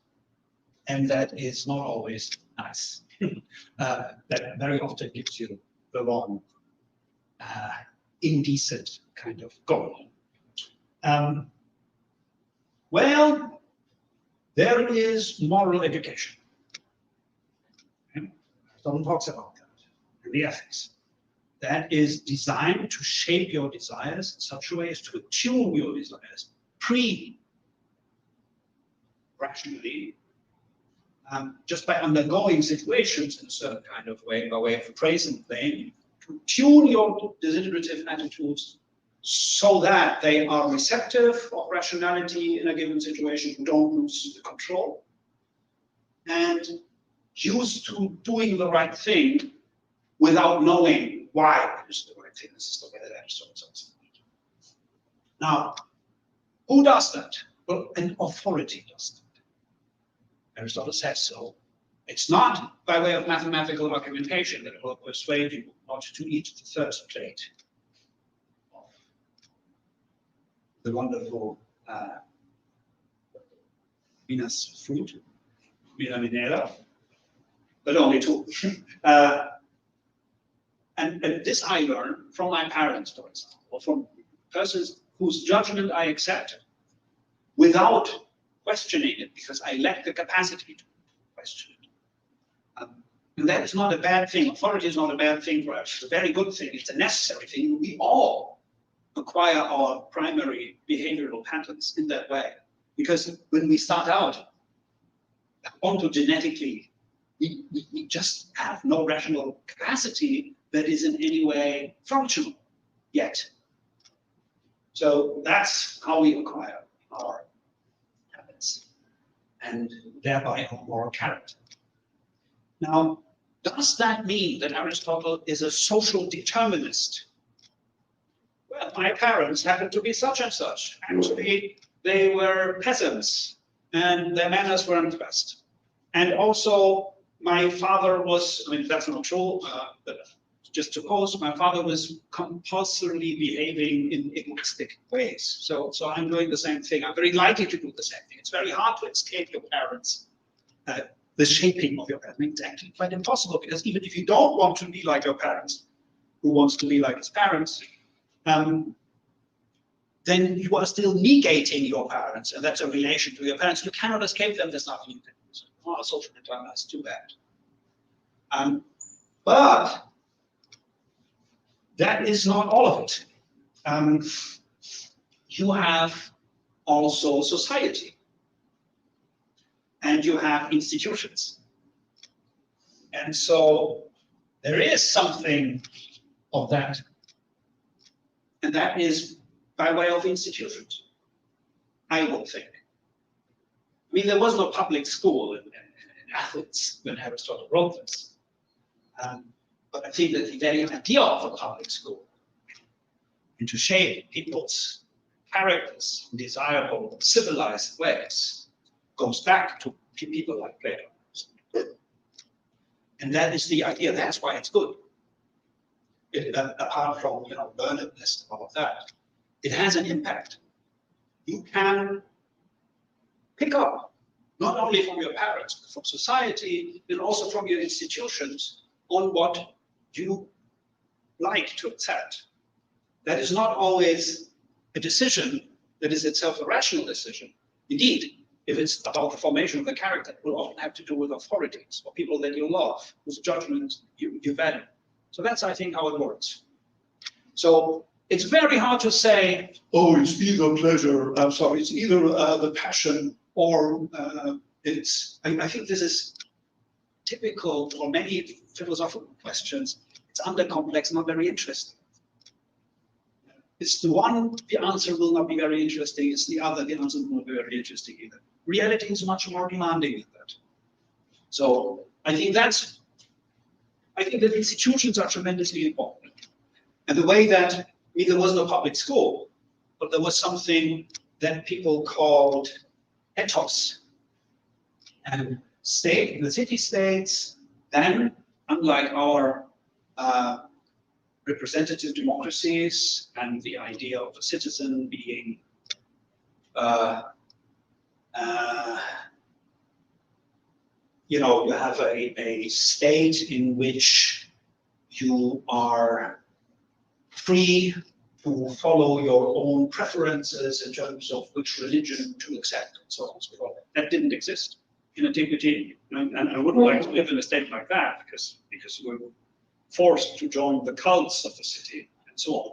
And that is not always nice. That very often gives you the wrong, indecent kind of goal. Well, there is moral education. Aristotle talks about that in the ethics. That is designed to shape your desires in such a way as to attune your desires pre-rationally just by undergoing situations in a certain kind of way, by way of praise and blame, to tune your desiderative attitudes so that they are receptive of rationality in a given situation, you don't lose the control, and used to doing the right thing without knowing why it is the right thing. This is the way that Aristotle says it. Now, who does that? Well, an authority does that. Aristotle says so. It's not by way of mathematical argumentation that it will persuade you not to eat the third plate of the wonderful Venus fruit, Vina Minera, but only two. And this I learned from my parents, for example, or from persons whose judgment I accept without questioning it, because I lack the capacity to question it. And that is not a bad thing. Authority is not a bad thing for us. It's a very good thing. It's a necessary thing. We all acquire our primary behavioral patterns in that way. Because when we start out, ontogenetically, we just have no rational capacity that is in any way functional yet. So that's how we acquire our habits and thereby our moral character. Now, does that mean that Aristotle is a social determinist? Well, my parents happened to be such and such. Actually, they were peasants and their manners weren't the best. And also, my father was, I mean, that's not true, but just to pose, my father was compulsorily behaving in egoistic ways. So I'm doing the same thing. I'm very likely to do the same thing. It's very hard to escape your parents, the shaping of your parents. I mean, it's actually quite impossible, because even if you don't want to be like your parents, who wants to be like his parents, then you are still negating your parents, and that's a relation to your parents. You cannot escape them. There's nothing you can do. So, oh, social determinants, too bad. But that is not all of it. You have also society, and you have institutions. And so there is something of that. And that is by way of institutions, I would think. I mean, there was no public school in Athens when Aristotle wrote this. But I think that the very idea of a public school, and to shape people's characters in desirable, civilized ways, goes back to people like Plato. And that is the idea. That's why it's good. Apart from, learnedness and all of that, it has an impact. You can pick up, not only from your parents, but from society, and also from your institutions, on what you like to accept. That is not always a decision that is itself a rational decision. Indeed, if it's about the formation of the character, it will often have to do with authorities or people that you love, whose judgment you value. So that's, I think, how it works. So it's very hard to say, oh, it's either pleasure, it's either the passion, or I think this is typical for many philosophical questions. It's undercomplex, not very interesting. It's the one, the answer will not be very interesting. It's the other, the answer will not be very interesting either. Reality is much more demanding than that. So I think that institutions are tremendously important. And the way that there was no public school, but there was something that people called ethos. And state, the city-states, then, unlike our representative democracies and the idea of a citizen being you have a state in which you are free to follow your own preferences in terms of which religion to accept, and so on and so forth. That didn't exist in antiquity, and I wouldn't like to live in a state like that, because we're forced to join the cults of the city and so on.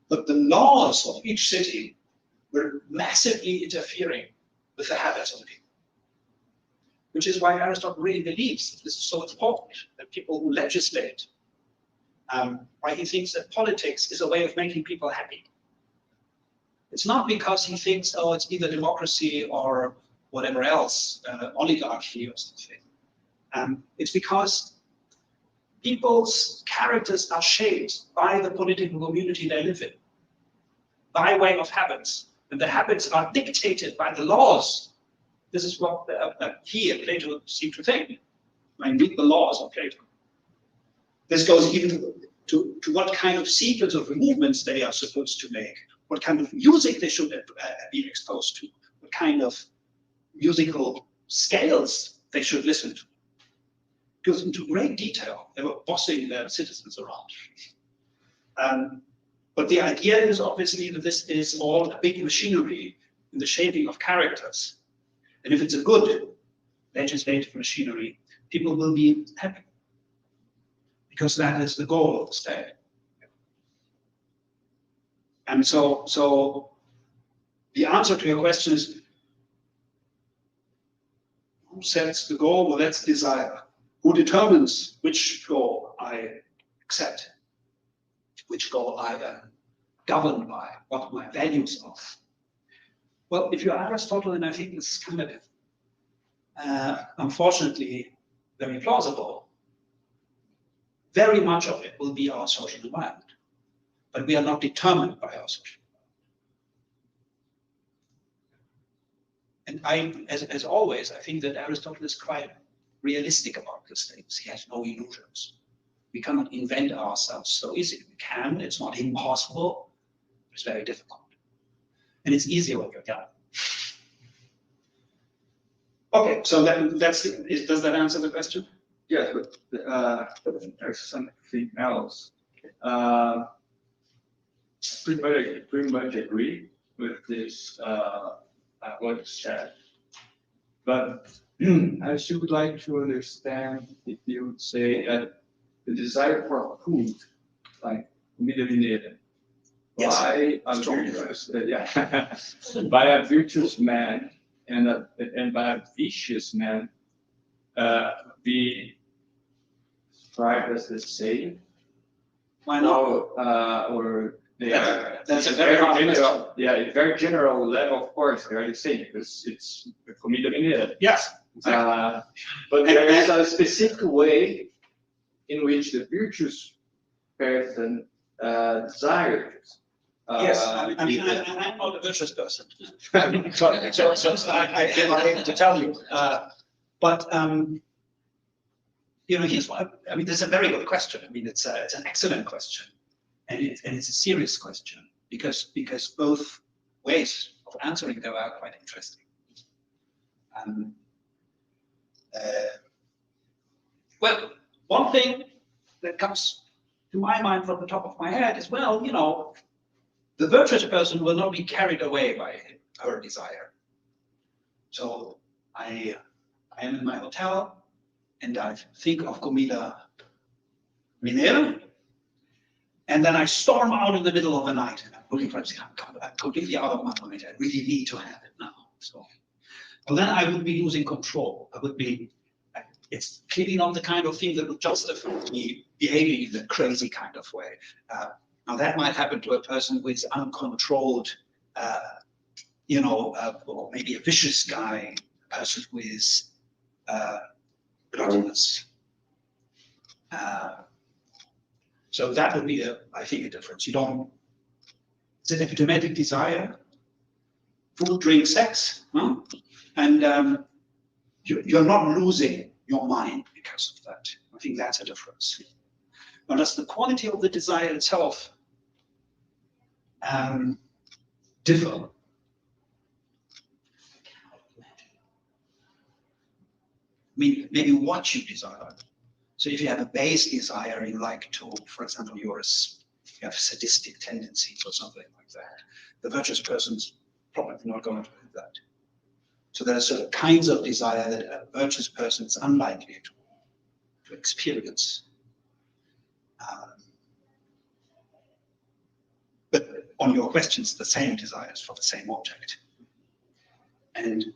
But the laws of each city were massively interfering with the habits of the people. which is why Aristotle really believes that this is so important, that people who legislate, why he thinks that politics is a way of making people happy. It's not because he thinks, oh, it's either democracy or whatever else, oligarchy or something. It's because people's characters are shaped by the political community they live in, by way of habits. And the habits are dictated by the laws. This is what he and Plato seem to think. I read the laws of Plato. This goes even to what kind of sequence of movements they are supposed to make, what kind of music they should be exposed to, what kind of musical scales they should listen to. It goes into great detail. They were bossing their citizens around. But the idea is obviously that this is all a big machinery in the shaping of characters. And if it's a good legislative machinery, people will be happy, because that is the goal of the state. And so the answer to your question is, who sets the goal? Well, that's desire. Who determines which goal I accept, which goal I am governed by, what my values are? Well, if you're Aristotle, and I think it's kind of, unfortunately, very plausible, very much of it will be our social environment. But we are not determined by our social environment. And as always, I think that Aristotle is quite realistic about these things. He has no illusions. We cannot invent ourselves so easily. We can, it's not impossible, it's very difficult. And it's easier when you're young. Okay, so does that answer the question? Yeah, but there's something else. Pretty much agree with this what you said, but I should like to understand if you would say that the desire for food, like comida mineira, Yes. by a virtuous, by a virtuous man and by a vicious man, be described as the same. Why not? Or they are. That's a very hard general. Yeah, a very general level, of course, they are the same because it's the comida mineira. Yes. Exactly. But there is a specific way in which the virtuous person desires. Yes, I mean, I'm not a virtuous person. so I am not able to tell you. But here's what I mean. This is a very good question. I mean, it's an excellent question, and it's a serious question because both ways of answering them are quite interesting. Well, one thing that comes to my mind from the top of my head is, well, the virtuous person will not be carried away by her desire. So I am in my hotel and I think of comida mineira, and then I storm out in the middle of the night and I'm looking for it. I'm completely out of my mind. I really need to have it now. So, well, then I would be losing control. It's clearly not the kind of thing that would justify me behaving in a crazy kind of way. Now that might happen to a person who is uncontrolled, or maybe a vicious guy, a person who is gluttonous. So that would be, I think, a difference. It's an epidemic desire, food, drink, sex, huh? And you're not losing your mind because of that. I think that's a difference. Now, does the quality of the desire itself differ? I mean, maybe what you desire. So if you have a base desire, you like to, for example, you have sadistic tendencies or something like that, the virtuous person's probably not going to have that. So there are certain kinds of desire that a virtuous person is unlikely to experience. But on your questions, the same desires for the same object. And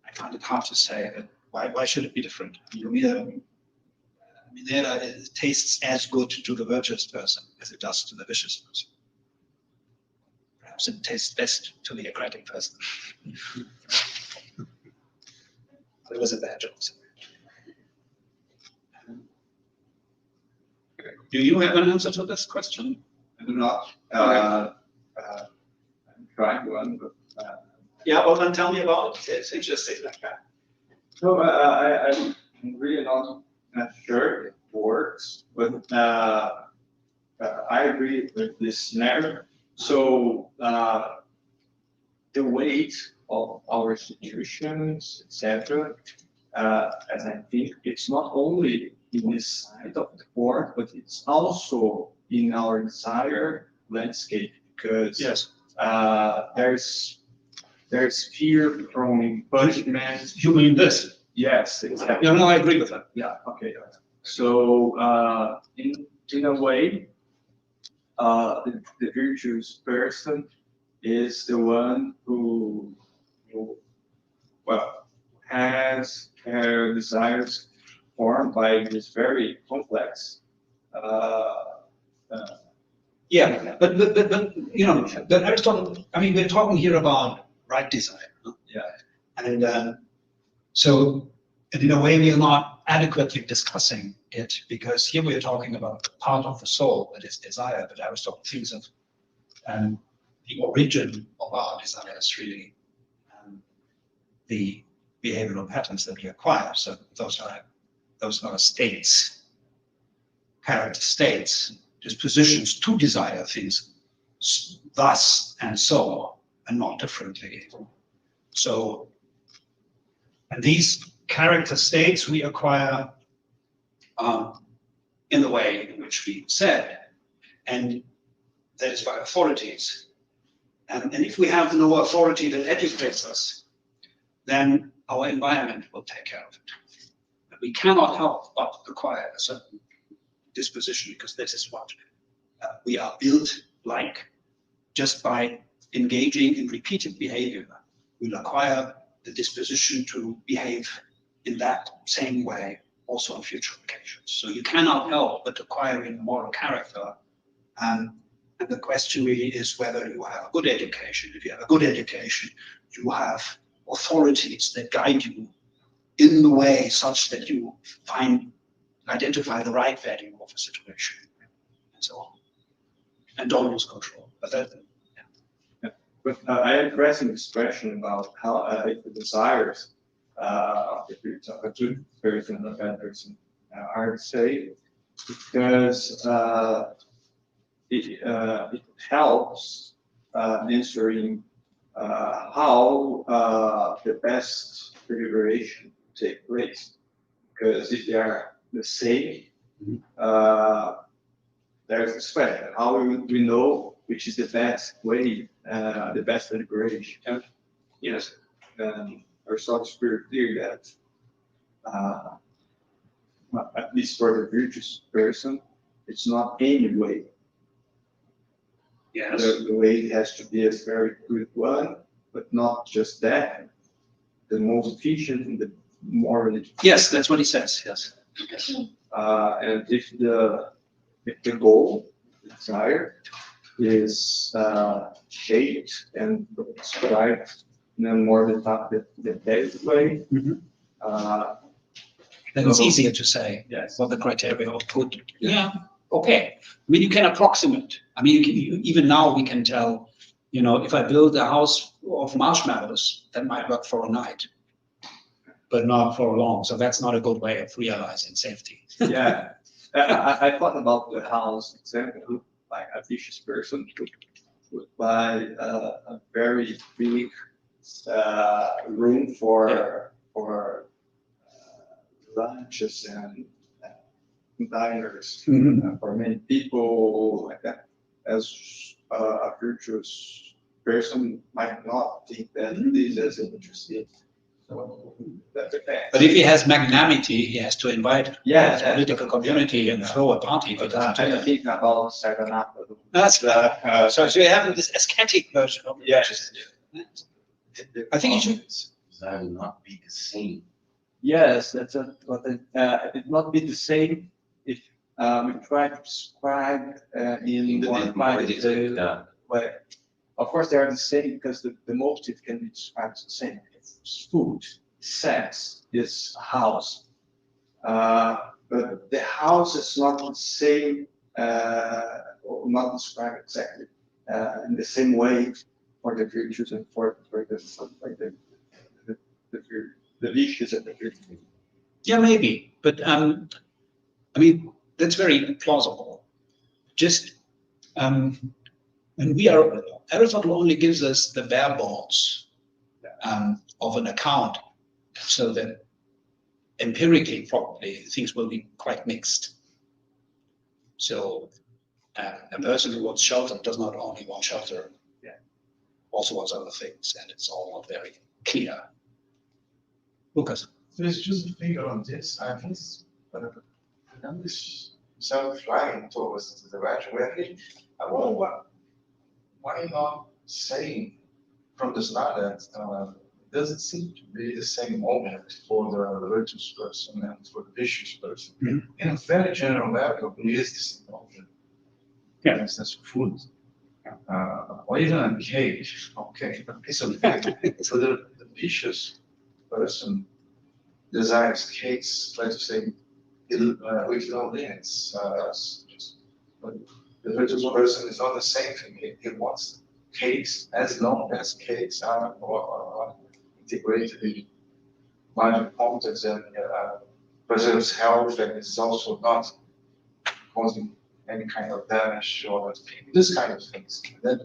I find it hard to say. Why should it be different? Minera tastes as good to the virtuous person as it does to the vicious person. Perhaps it tastes best to the aggressive person. It was a bad joke. Do you have an answer to this question? I do not. I'm trying one, but Yeah, well, then tell me about it. It's interesting. so I'm really not sure it works, but I agree with this scenario. So the weight of our institutions, etc., as I think it's not only in this side of the court, but it's also in our entire landscape, because Yes. there's fear from punishment. You mean this? Yes, exactly. No, I agree with that. Yeah. Okay. So in a way, the virtuous person is the one who well has her desires formed by this very complex. Yeah, but you know, but Aristotle. I mean, we're talking here about right desire. No? Yeah. And so, and in a way, we are not adequately discussing it, because here we are talking about part of the soul that is desire. But Aristotle thinks of the origin of our desires really the behavioral patterns that we acquire. So those are states, character states, dispositions to desire things thus and so, and not differently. So, and these character states we acquire in the way in which we said, and that is by authorities. And if we have no authority that educates us, then our environment will take care of it. But we cannot help but acquire a certain disposition, because this is what we are built like. Just by engaging in repeated behavior, we'll acquire the disposition to behave in that same way also on future occasions. So you cannot help but acquiring moral character. And the question really is whether you have a good education. If you have a good education, you have authorities that guide you in the way such that you identify the right value of a situation, and so on, and don't lose control. But that, But I am pressing this question about how the desires of a good person and a bad person are saved, because it helps answering how the best deliberation take place. Because if they are the same, there's this question: how would we know which is the best way, the best deliberation? Yes, Aristotle is pretty clear that at least for the virtuous person, it's not any way. yes. The way has to be a very good one, but not just that. The most efficient and the morally. Yes, that's what he says. Yes. And if the goal, the desire, is shaped and described in a more detailed way, Then it's easier to say yes, what the criteria of good. Yeah. Okay. I mean, you can approximate. I mean, even now we can tell, you know, if I build a house of marshmallows, that might work for a night, but not for long. So that's not a good way of realizing safety. yeah. I thought about the house example, like a vicious person would buy a very big room for lunches and diners for many people, like that. As a virtuous person might not think that this is interesting. So that's okay. But if he has magnanimity, he has to invite Yeah, his political community and throw a party. But I think about second half of the That's so you have this ascetic version of it. Yes. I think you should. desire will not be the same. Yes, that's what it not be the same if we try to describe in The one way. yeah. Way. Of course, they are the same because the motive can be described the same. It's food, sex, is house. But the house is not the same, or not described exactly in the same way for the virtues and for the vicious and the virtues. Yeah, maybe, but I mean that's very plausible. Just and Aristotle only gives us the bare bones of an account, so that empirically, probably things will be quite mixed. So a person who wants shelter does not only want shelter, also wants other things, and it's all not very clear. Lucas. There's just a figure on this. I think numbers start flying towards the direction where I wonder why not saying from the start that does it seem to be the same moment for the virtuous person and for the vicious person? Mm-hmm. In a very general level, it is the same moment. Yeah. For instance, food. Or even a cake, okay, a piece of cake. So the vicious person desires cakes, let's say, with no limits. But the virtuous person is not the same thing. He wants cakes as long as cakes are integrated in larger context and preserves health and is also not causing any kind of damage or this kind of things. Then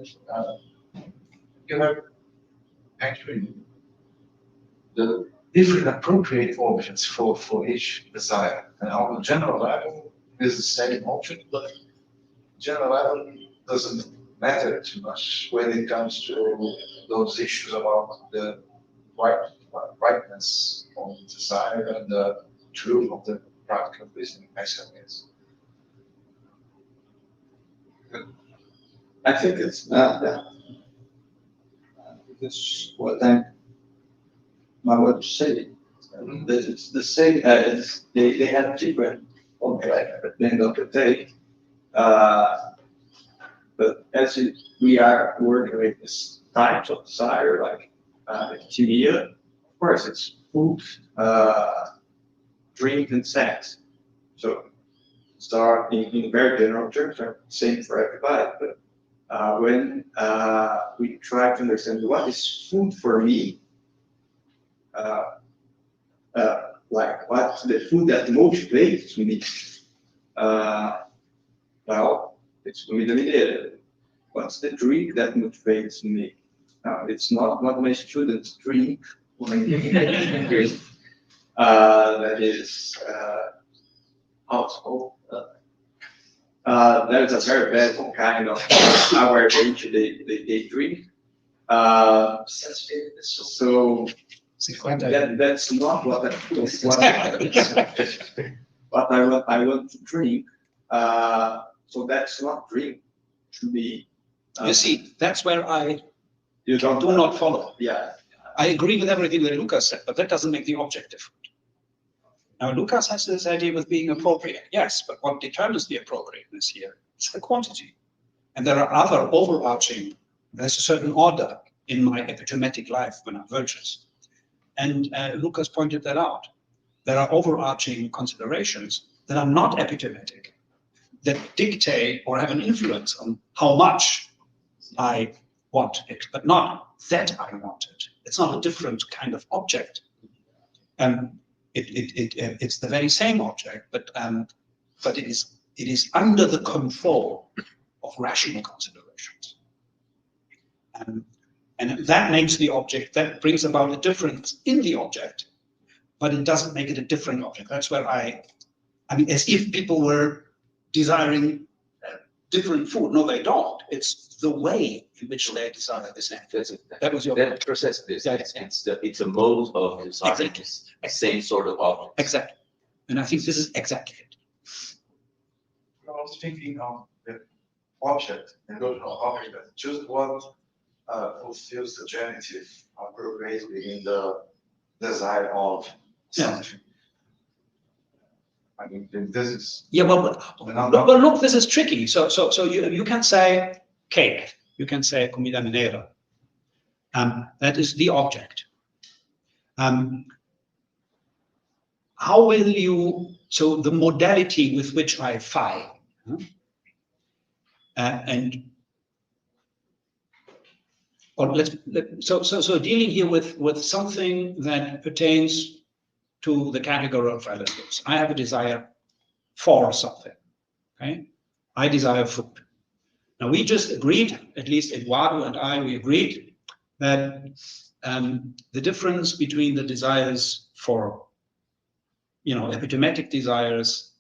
you have actually the different appropriate options for each desire. And on the general level, is the same option, but general level doesn't matter too much when it comes to those issues about the rightness of the desire and the truth of the practical reasoning, I guess. I think it's this what I want to say. That it's the same as they have different objects at the end of the day. But we are working with this types of desire, like activia, of course, it's food, drink, and sex. So start in very general terms, are same for everybody. But when we try to understand what is food for me, like what's the food that motivates me? Well, it's comida mineira. What's the drink that motivates me? It's not what my students drink. That is alcohol. That is a very bad kind of our age they drink. So that's not what I want to drink. So that's not drink to me. You see, that's where I You do not follow. Yeah. I agree with everything that Lucas said, but that doesn't make the object different. Now, Lucas has this idea with being appropriate. Yes, but what determines the appropriateness here is the quantity. And there are other overarching, there's a certain order in my epitometic life when I'm virtuous. And Lucas pointed that out. There are overarching considerations that are not epitometic, that dictate or have an influence on how much I want it, but not that I want it. It's not a different kind of object. It's the very same object, but it is under the control of rational considerations. And that makes the object, that brings about a difference in the object, but it doesn't make it a different object. That's where I mean, as if people were desiring different food. No, they don't. It's the way in which they desire this end. That was your That process this. It's a mode of desire. Exactly. It's the same sort of object. Exactly. And I think this is exactly it. I was thinking of the object, the notional object, just what fulfills the genitive appropriately in the desire of Yeah. something. I mean, this is. Yeah, but look, this is tricky. So you can say cake, you can say comida minera. That is the object. How will you, so the modality with which I file, so dealing here with something that pertains to the category of relatives. I have a desire for something, okay? I desire food. Now we just agreed, at least Eduardo and I, we agreed that the difference between the desires for, epidemic desires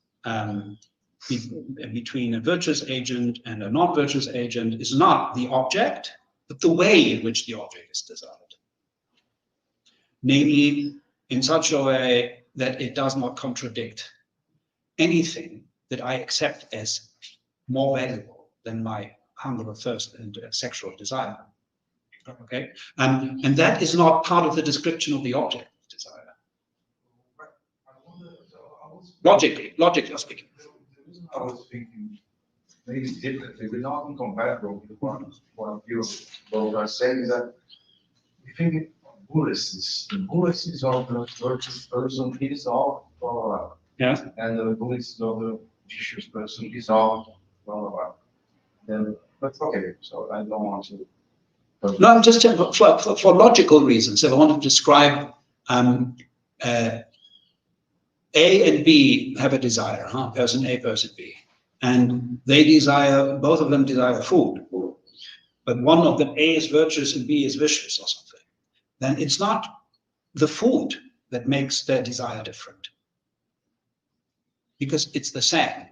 between a virtuous agent and a non-virtuous agent is not the object, but the way in which the object is desired. Namely, in such a way that it does not contradict anything that I accept as more valuable than my hunger or thirst and sexual desire. Okay, and that is not part of the description of the object of desire. Logically speaking. I was thinking maybe differently. We're not incompatible with what you both are saying, is that we think Buddhist is all the virtuous person, he is all blah, blah, blah. Yeah. And the Buddhist is all the vicious person, he's all blah, blah, blah. Then, but okay, so I don't want to. No, I'm just saying for logical reasons. If I want to describe A and B have a desire, person A, person B, and they desire, both of them desire food, but one of them, A, is virtuous and B is vicious or something, then it's not the food that makes their desire different, because it's the same.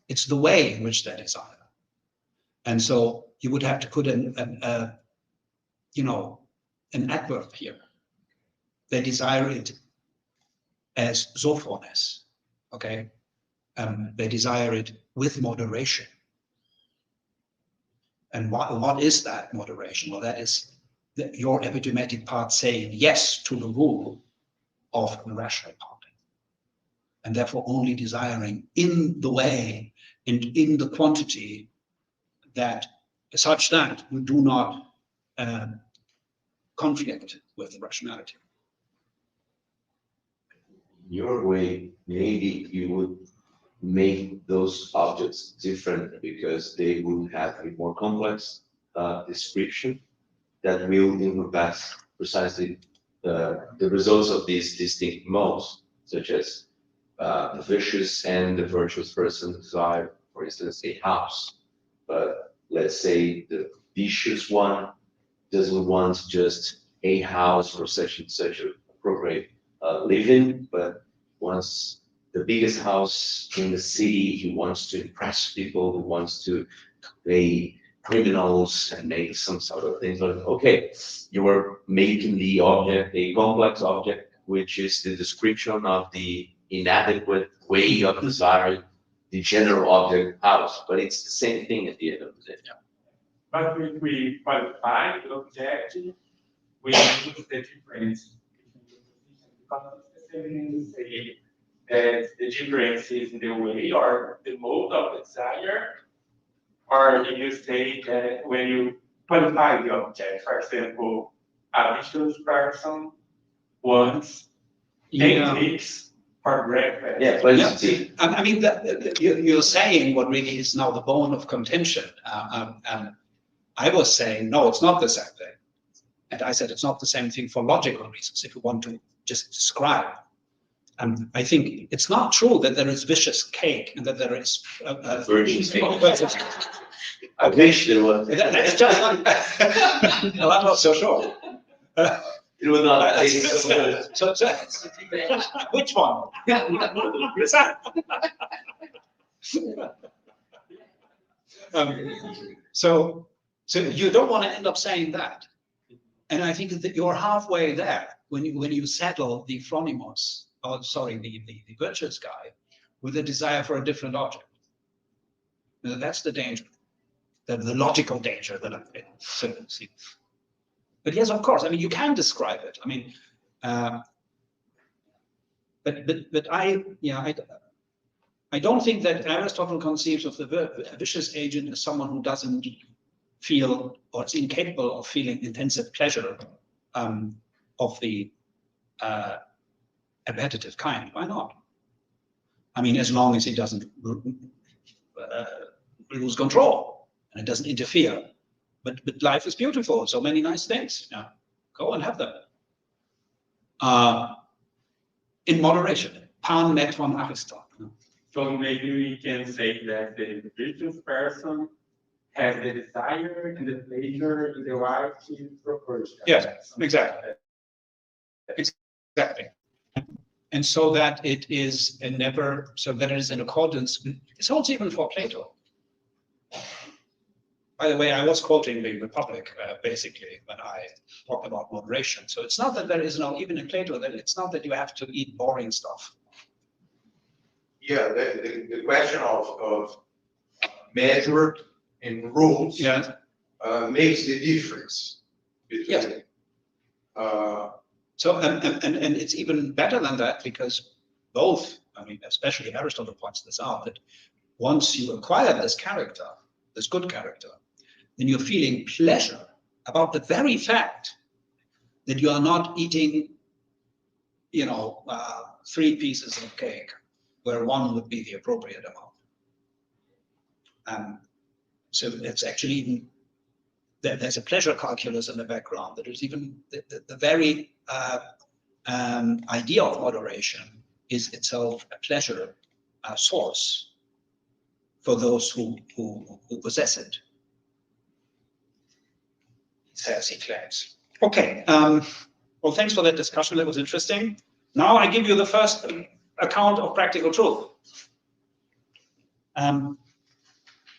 It's the way in which they desire. And so you would have to put an adverb here. They desire it as sophroness, okay? They desire it with moderation. And what is that moderation? Well, that is your epidemic part saying yes to the rule of the rational part, and therefore only desiring in the way and in the quantity that such that we do not conflict with the rationality. Your way, maybe you would make those objects different because they would have a more complex description that will encompass precisely the results of these distinct modes, such as the vicious and the virtuous person desire, for instance, a house. But let's say the vicious one doesn't want just a house for such and such appropriate living, but wants the biggest house in the city. He wants to impress people. He wants to pay criminals and make some sort of things. Like, okay, you are making the object a complex object, which is the description of the inadequate way of desiring the general object house. But it's the same thing at the end of the day. But if we qualify the object, we use the difference. Because it's say that the difference is in the way or the mode of desire, or you say that when you qualify the object, for example, a vicious person wants pancakes for breakfast. Yeah, Yeah. I mean, you're saying what really is now the bone of contention. I was saying, no, it's not the same thing. And I said it's not the same thing for logical reasons, if you want to just describe. I think it's not true that there is vicious cake and that there is Virtuous cake. Okay. I wish there was. That's just well, I'm not so sure. It was not. Which one? So you don't want to end up saying that. And I think that you're halfway there when you settle the phronimos, or sorry, the virtuous guy, with a desire for a different object. Now, that's the danger, the logical danger that I see. But yes, of course, I mean, you can describe it. I mean, but I don't think that Aristotle conceives of the vicious agent as someone who doesn't feel or is incapable of feeling intensive pleasure of the appetitive kind. Why not? I mean, as long as it doesn't lose control and it doesn't interfere. But life is beautiful. So many nice things. Yeah, go and have them. In moderation. Pan met von Aristotle. So maybe we can say that the virtuous person has the desire and the pleasure in the right proportion. Yes, exactly. Exactly. And so that it is in accordance with, this holds even for Plato. By the way, I was quoting the Republic, basically, when I talked about moderation. So it's not that there is no, even in Plato, that it's not that you have to eat boring stuff. Yeah, the question of measure and rules makes the difference between. Yes. So and it's even better than that, because both, I mean, especially Aristotle points this out, that once you acquire this character, this good character, then you're feeling pleasure about the very fact that you are not eating, 3 pieces of cake, where 1 would be the appropriate amount. So it's actually even, there's a pleasure calculus in the background that is even the very idea of moderation is itself a pleasure source for those who possess it. Says he claims. Okay. Well, thanks for that discussion. That was interesting. Now I give you the first account of practical truth.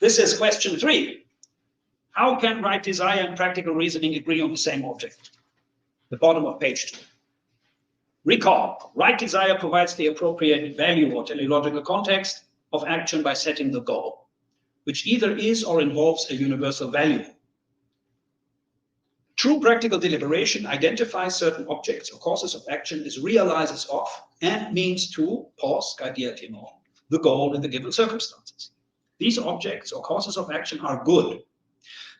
This is question 3. How can right desire and practical reasoning agree on the same object? The bottom of page 2. Recall, right desire provides the appropriate value or teleological context of action by setting the goal, which either is or involves a universal value. True practical deliberation identifies certain objects or causes of action, is realizes of, and means to, the goal in the given circumstances. These objects or causes of action are good,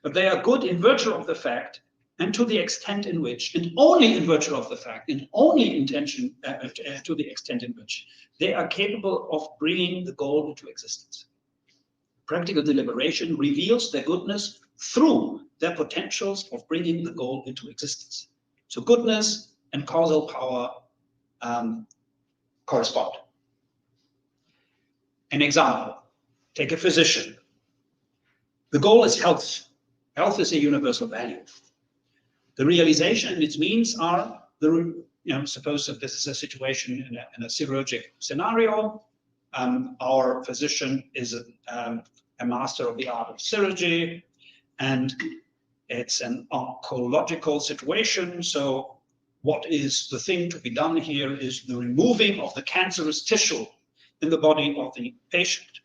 but they are good in virtue of the fact and to the extent in which, and only in virtue of the fact, and only to the extent in which they are capable of bringing the goal into existence. Practical deliberation reveals their goodness through their potentials of bringing the goal into existence. So goodness and causal power correspond. An example, take a physician. The goal is health. Health is a universal value. The realization and its means are, suppose that this is a situation in a chirurgic scenario. Our physician is a master of the art of chirurgy, and it's an oncological situation. So what is the thing to be done here is the removing of the cancerous tissue in the body of the patient.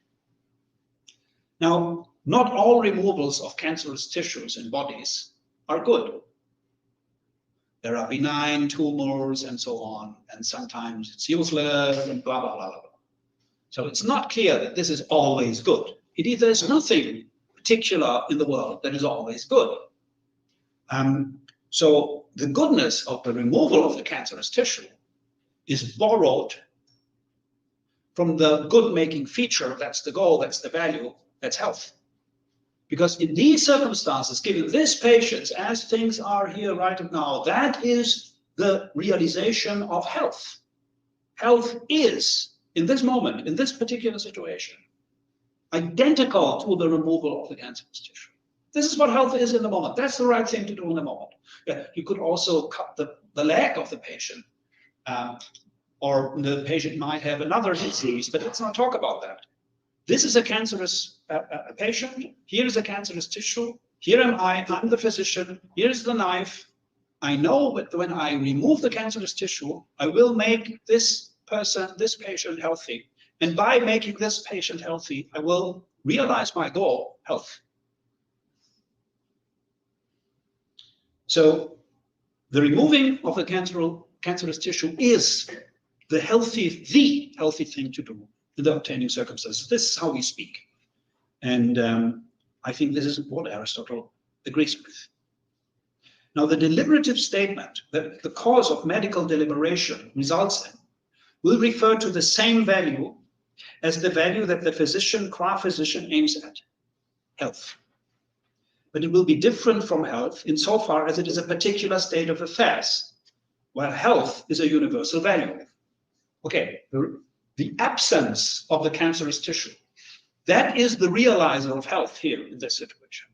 Now, not all removals of cancerous tissues in bodies are good. There are benign tumors and so on, and sometimes it's useless and blah, blah, blah, blah. So it's not clear that this is always good. There's nothing particular in the world that is always good. So the goodness of the removal of the cancerous tissue is borrowed from the good-making feature. That's the goal, that's the value, that's health. Because in these circumstances, given this patient, as things are here right now, that is the realization of health. Health is, in this moment, in this particular situation, identical to the removal of the cancerous tissue. This is what health is in the moment. That's the right thing to do in the moment. Yeah, you could also cut the leg of the patient, or the patient might have another disease, but let's not talk about that. This is a cancerous patient. Here is a cancerous tissue. Here am I. I'm the physician. Here's the knife. I know that when I remove the cancerous tissue, I will make this patient healthy. And by making this patient healthy, I will realize my goal, health. So The removing of the cancerous tissue is the healthy thing to do in the obtaining circumstances. This is how we speak. And I think this is what Aristotle agrees with. Now, the deliberative statement that the cause of medical deliberation results in will refer to the same value as the value that the physician, qua physician, aims at, health. But it will be different from health insofar as it is a particular state of affairs, while health is a universal value. Okay, the absence of the cancerous tissue, that is the realizer of health here in this situation.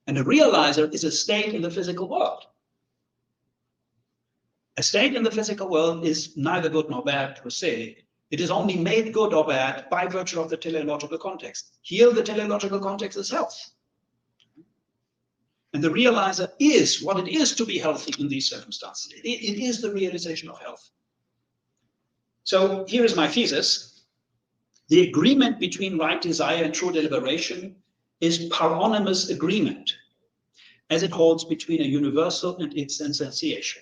And a realizer is a state in the physical world. A state in the physical world is neither good nor bad per se. It is only made good or bad by virtue of the teleological context. Here, the teleological context is health. And the realizer is what it is to be healthy in these circumstances. It is the realization of health. So here is my thesis. The agreement between right desire and true deliberation is paronymus agreement, as it holds between a universal and its instantiation,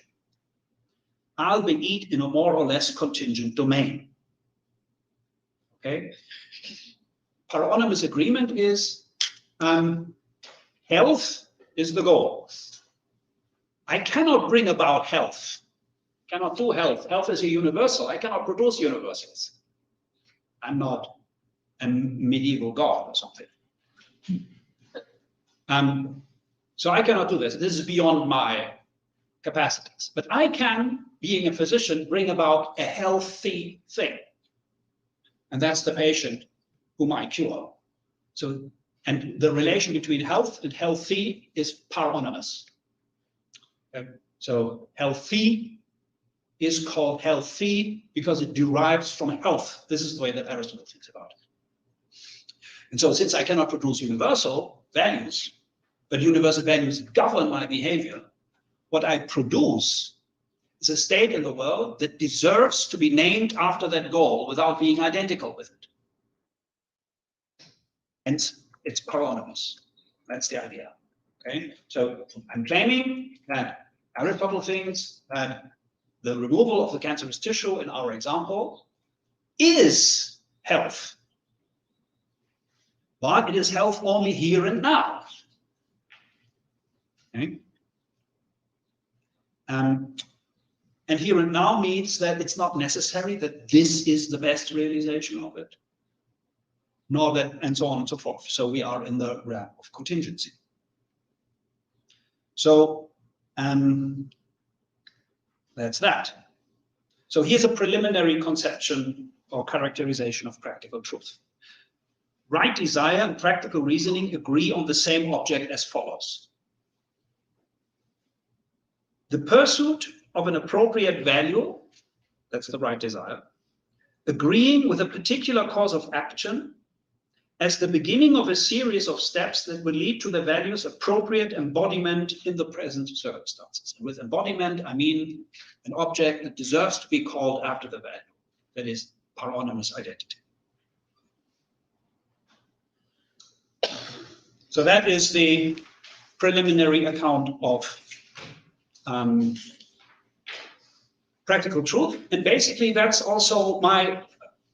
albeit in a more or less contingent domain. Okay? Paronymus agreement is health is the goal. I cannot bring about health, cannot do health. Health is a universal. I cannot produce universals. I'm not a medieval god or something. So I cannot do this. This is beyond my capacities. But I can, being a physician, bring about a healthy thing. And that's the patient whom I cure. So, and the relation between health and healthy is paronymus. So healthy is called healthy because it derives from health. This is the way that Aristotle thinks about it. And so since I cannot produce universal values, but universal values govern my behavior, what I produce is a state in the world that deserves to be named after that goal without being identical with it. Hence, it's paronymus. That's the idea. Okay? So I'm claiming that Aristotle thinks that the removal of the cancerous tissue in our example is health. But it is health only here and now. Okay? And here and now means that it's not necessary that this is the best realization of it, nor that, and so on and so forth. So we are in the realm of contingency. So that's that. So here's a preliminary conception or characterization of practical truth. Right desire and practical reasoning agree on the same object as follows. The pursuit of an appropriate value, that's the right desire, agreeing with a particular cause of action as the beginning of a series of steps that will lead to the value's appropriate embodiment in the present circumstances. And with embodiment, I mean an object that deserves to be called after the value, that is paronymus identity. So that is the preliminary account of practical truth. And basically, that's also my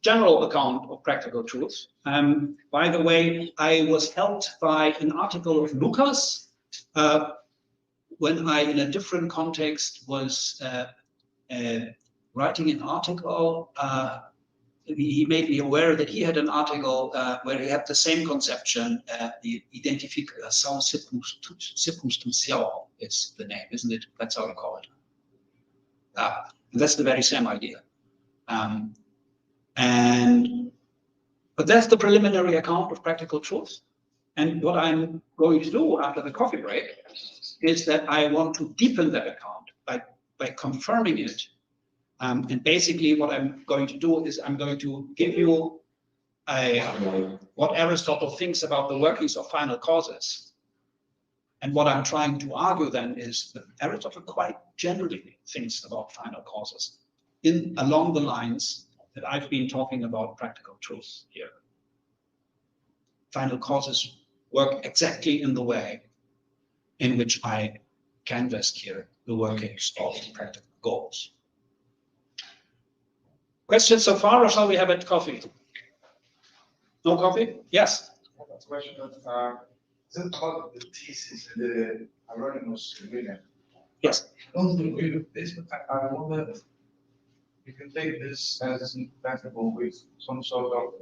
general account of practical truth. By the way, I was helped by an article of Lucas when I, in a different context, was writing an article. He made me aware that he had an article where he had the same conception, the identification circumstantielle is the name, isn't it? That's how we call it. That's the very same idea. But that's the preliminary account of practical truth. And what I'm going to do after the coffee break is that I want to deepen that account by confirming it. And basically what I'm going to do is I'm going to give you what Aristotle thinks about the workings of final causes. And what I'm trying to argue then is that Aristotle quite generally thinks about final causes along the lines that I've been talking about practical truth here. Final causes work exactly in the way in which I canvassed here the workings of practical goals. Questions so far, or shall we have a coffee? No coffee? Yes. Question, is it about the thesis, the anonymous agreement? Yes. I don't agree with this, but I wonder if you can take this as incompatible with some sort of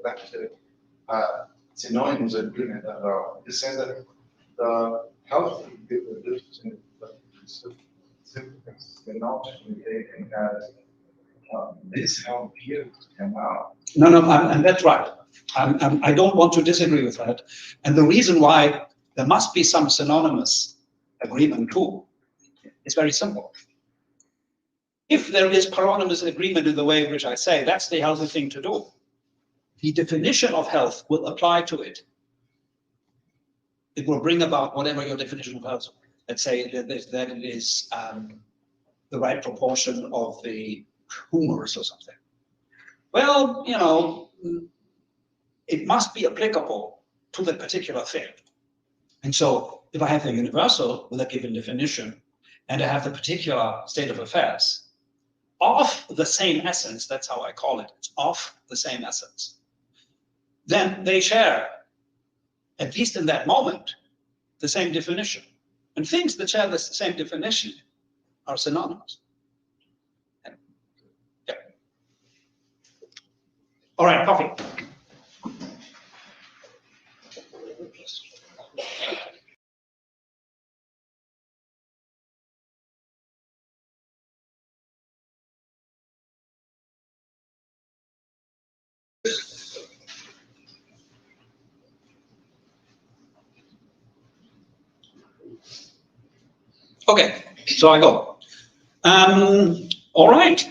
synonymous agreement that in the sense that the healthy people lives in significance, they're not taking as this help here and now. No, and that's right. I don't want to disagree with that. And the reason why there must be some synonymous agreement too is very simple. If there is paronymous agreement in the way in which I say, that's the healthy thing to do. The definition of health will apply to it. It will bring about whatever your definition of health. Let's say that it is the right proportion of the humors or something. Well, you know, it must be applicable to the particular thing. And so if I have the universal with a given definition, and I have the particular state of affairs of the same essence, that's how I call it, it's of the same essence, then they share, at least in that moment, the same definition. And things that share the same definition are synonymous. Yeah. All right, coffee. Okay, so I go. All right,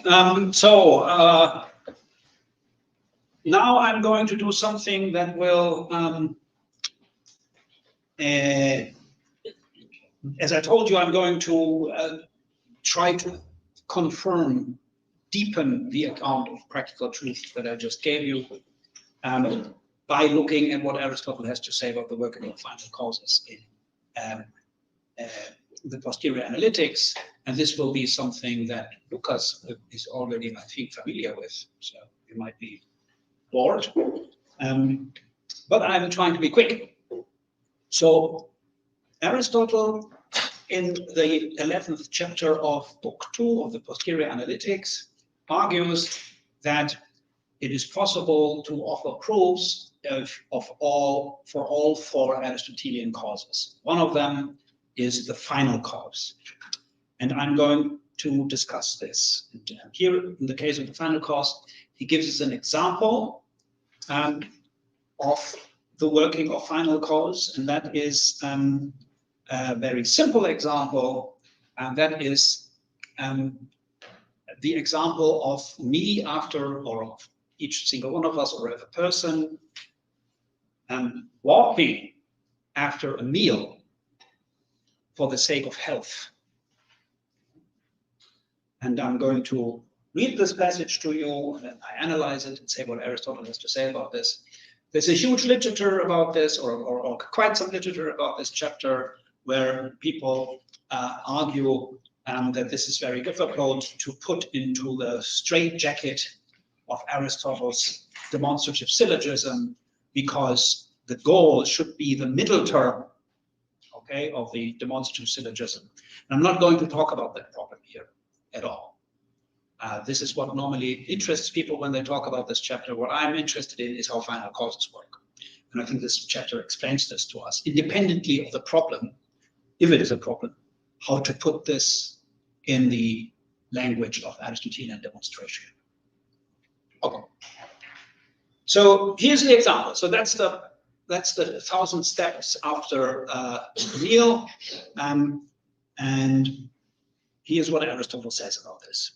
now I'm going to do something that will, as I told you, I'm going to try to confirm, deepen the account of practical truth that I just gave you by looking at what Aristotle has to say about the working of final causes in the posterior analytics, and this will be something that Lucas is already, I think, familiar with, so you might be bored, but I'm trying to be quick. So Aristotle, in the 11th chapter of Book 2 of the Posterior Analytics, argues that it is possible to offer proofs for all four Aristotelian causes. One of them is the final cause. And I'm going to discuss this. And here, in the case of the final cause, he gives us an example of the working of final cause, and that is a very simple example, and that is the example of me after, or of each single one of us, or of a person walking after a meal for the sake of health. And I'm going to read this passage to you, and I analyze it and say what Aristotle has to say about this. There's a huge literature about this, or quite some literature about this chapter, where people argue that this is very difficult to put into the straitjacket of Aristotle's demonstrative syllogism, because the goal should be the middle term, okay, of the demonstrative syllogism. And I'm not going to talk about that problem here at all. This is what normally interests people when they talk about this chapter. What I'm interested in is how final causes work. And I think this chapter explains this to us, independently of the problem, if it is a problem, how to put this in the language of Aristotelian demonstration. Okay. So here's the example. So that's the 1,000 steps after a meal. And here's what Aristotle says about this.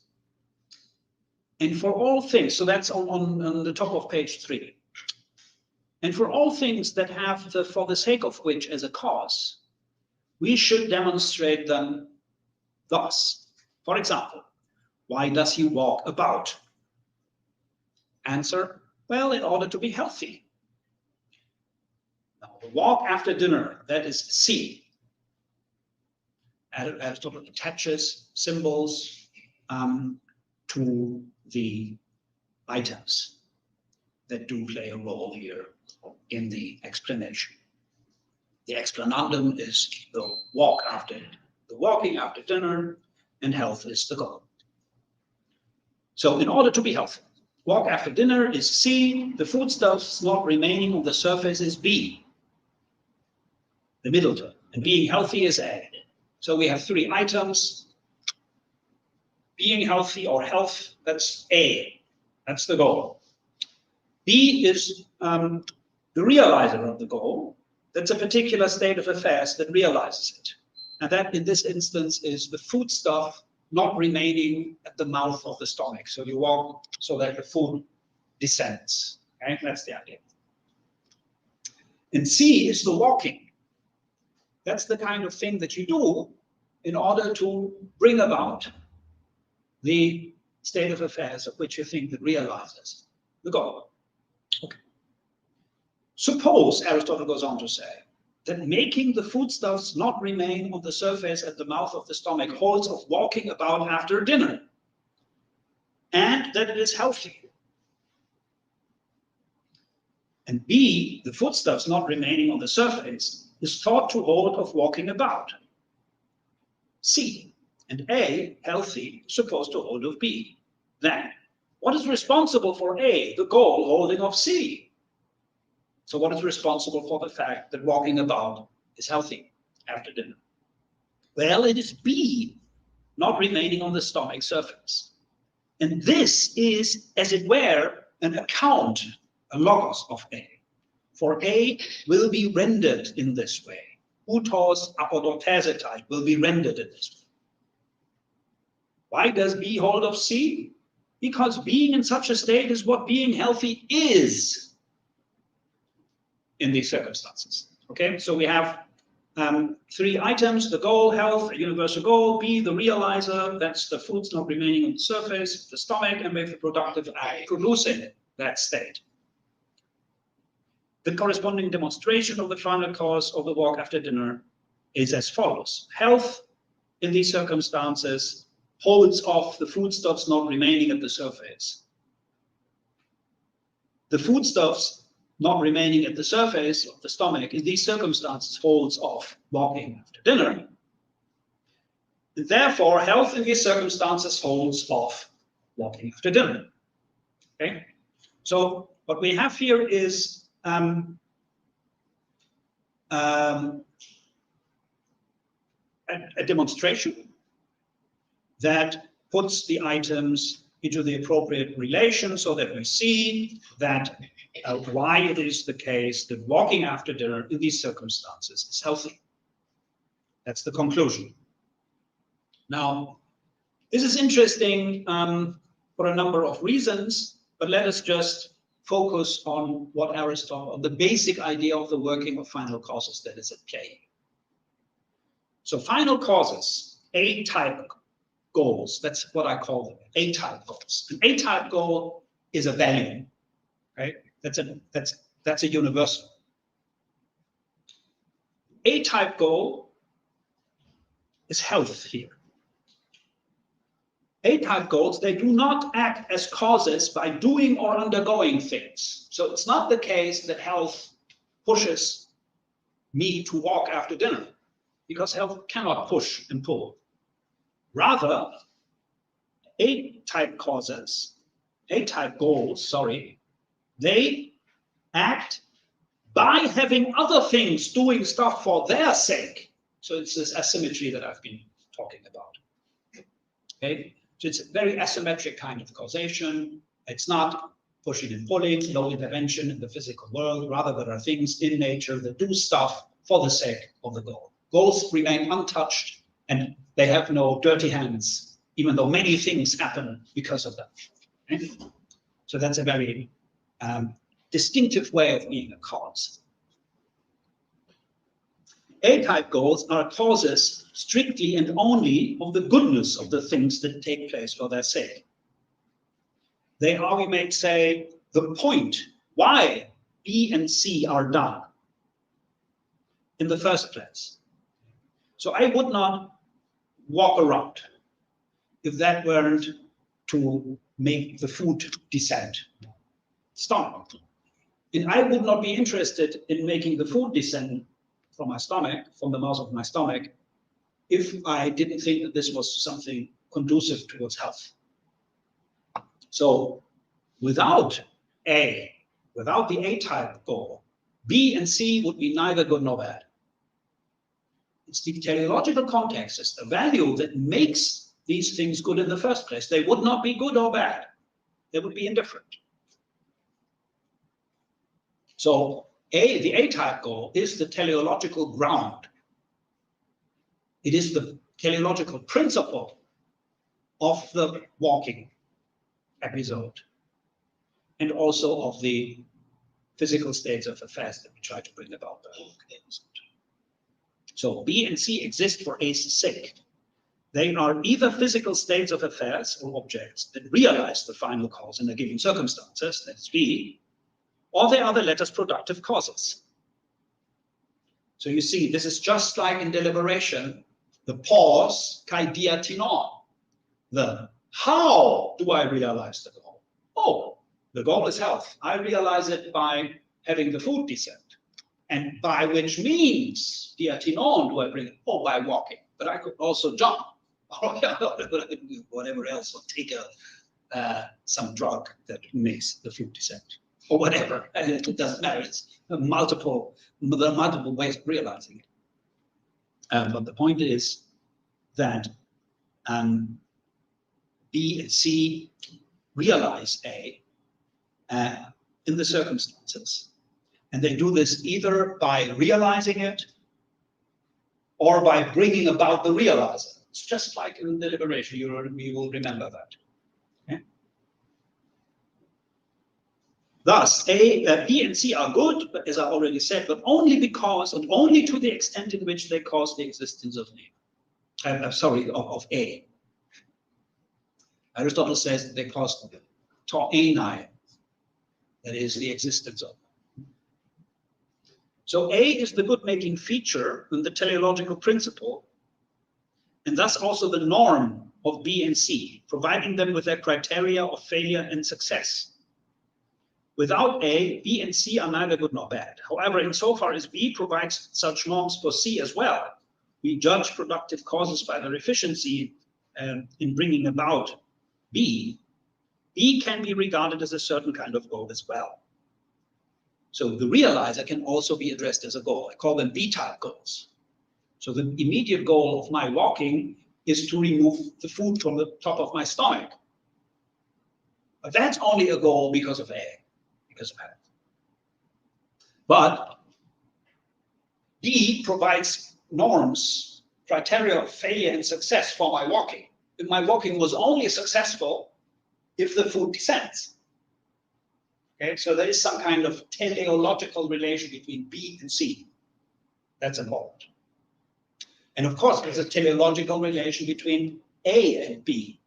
And for all things, so that's on the top of page 3. And for all things that have for the sake of which as a cause, we should demonstrate them thus. For example, why does he walk about? Answer, well, in order to be healthy. Now, the walk after dinner, that is C. Aristotle attaches symbols to the items that do play a role here in the explanation. The explanandum is the walking after dinner, and health is the goal. So in order to be healthy, walk after dinner is C, the foodstuffs not remaining on the surface is B, the middle term, and being healthy is A. So we have three items. Being healthy or health, that's A, that's the goal. B is the realizer of the goal. That's a particular state of affairs that realizes it. And that in this instance is the foodstuff not remaining at the mouth of the stomach. So you walk so that the food descends. Okay? That's the idea. And C is the walking. That's the kind of thing that you do in order to bring about the state of affairs of which you think that realizes the goal. Okay. Suppose, Aristotle goes on to say, that making the foodstuffs not remain on the surface at the mouth of the stomach holds of walking about after dinner, and that it is healthy. And B, the foodstuffs not remaining on the surface, is thought to hold of walking about. C, and A, healthy, supposed to hold of B. Then, what is responsible for A, the goal holding of C? So what is responsible for the fact that walking about is healthy after dinner? Well, it is B, not remaining on the stomach surface. And this is, as it were, an account, a logos of A. For A will be rendered in this way. Utos apodotesetai will be rendered in this way. Why does B hold of C? Because being in such a state is what being healthy is in these circumstances. Okay, so we have three items: the goal, health, a universal goal; B, the realizer, that's the foods not remaining on the surface, the stomach, and we have the productive eye producing that state. The corresponding demonstration of the final cause of the walk after dinner is as follows. Health, in these circumstances, holds off the foodstuffs not remaining at the surface. The foodstuffs not remaining at the surface of the stomach in these circumstances holds off walking after dinner. And therefore, health in these circumstances holds off walking after dinner. Okay? So what we have here is a demonstration that puts the items into the appropriate relation so that we see that why it is the case that walking after dinner in these circumstances is healthy. That's the conclusion. Now, this is interesting for a number of reasons, but let us just focus on what Aristotle, the basic idea of the working of final causes that is at play. So final causes, A-type goals, that's what I call them, A-type goals. An A-type goal is a value, right? That's a universal. A-type goal is health here. A-type goals, they do not act as causes by doing or undergoing things. So it's not the case that health pushes me to walk after dinner, because health cannot push and pull. Rather, A-type causes, A-type goals, they act by having other things doing stuff for their sake. So it's this asymmetry that I've been talking about. Okay, so it's a very asymmetric kind of causation. It's not pushing and pulling, no intervention in the physical world. Rather, there are things in nature that do stuff for the sake of the goal. Goals remain untouched and they have no dirty hands, even though many things happen because of that. Okay? So that's a very distinctive way of being a cause. A-type goals are causes strictly and only of the goodness of the things that take place for their sake. They are, we may say, the point why B and C are done in the first place. So I would not walk around if that weren't to make the food descend? Stomach. And I would not be interested in making the food descend from my stomach, from the mouth of my stomach, if I didn't think that this was something conducive towards health. So without the A-type goal, B and C would be neither good nor bad. It's the teleological context, it's the value that makes these things good in the first place. They would not be good or bad. They would be indifferent. So the A-type goal is the teleological ground. It is the teleological principle of the walking episode and also of the physical states of affairs that we try to bring about the walking episode. So B and C exist for A's sake. They are either physical states of affairs or objects that realize the final cause in the given circumstances, that's B, or they are the latter's productive causes. So you see, this is just like in deliberation, the pause, kai diatinon. The how do I realize the goal? Oh, the goal is health. I realize it by having the food descend. And by which means, diatinon, do I bring it? Oh, by walking. But I could also jump, whatever else, or take some drug that makes the food descend, or whatever. And it doesn't matter. It's there are multiple ways of realizing it. But the point is that B and C realize A in the circumstances. And they do this either by realizing it or by bringing about the realizer. It's just like in deliberation, you will remember that. Okay? Thus, B and C are good, but as I already said, but only because and only to the extent in which they cause the existence of of A. Aristotle says that they cause to enai, that is the existence of. So A is the good-making feature in the teleological principle, and thus also the norm of B and C, providing them with their criteria of failure and success. Without A, B and C are neither good nor bad. However, insofar as B provides such norms for C as well, we judge productive causes by their efficiency in bringing about B. B can be regarded as a certain kind of goal as well. So the realizer can also be addressed as a goal. I call them B-type goals. So the immediate goal of my walking is to remove the food from the top of my stomach. But that's only a goal because of A, because of health. But B provides norms, criteria of failure and success for my walking. If my walking was only successful if the food descends. Okay, so there is some kind of teleological relation between B and C. That's involved. And of course, there's a teleological relation between A and B.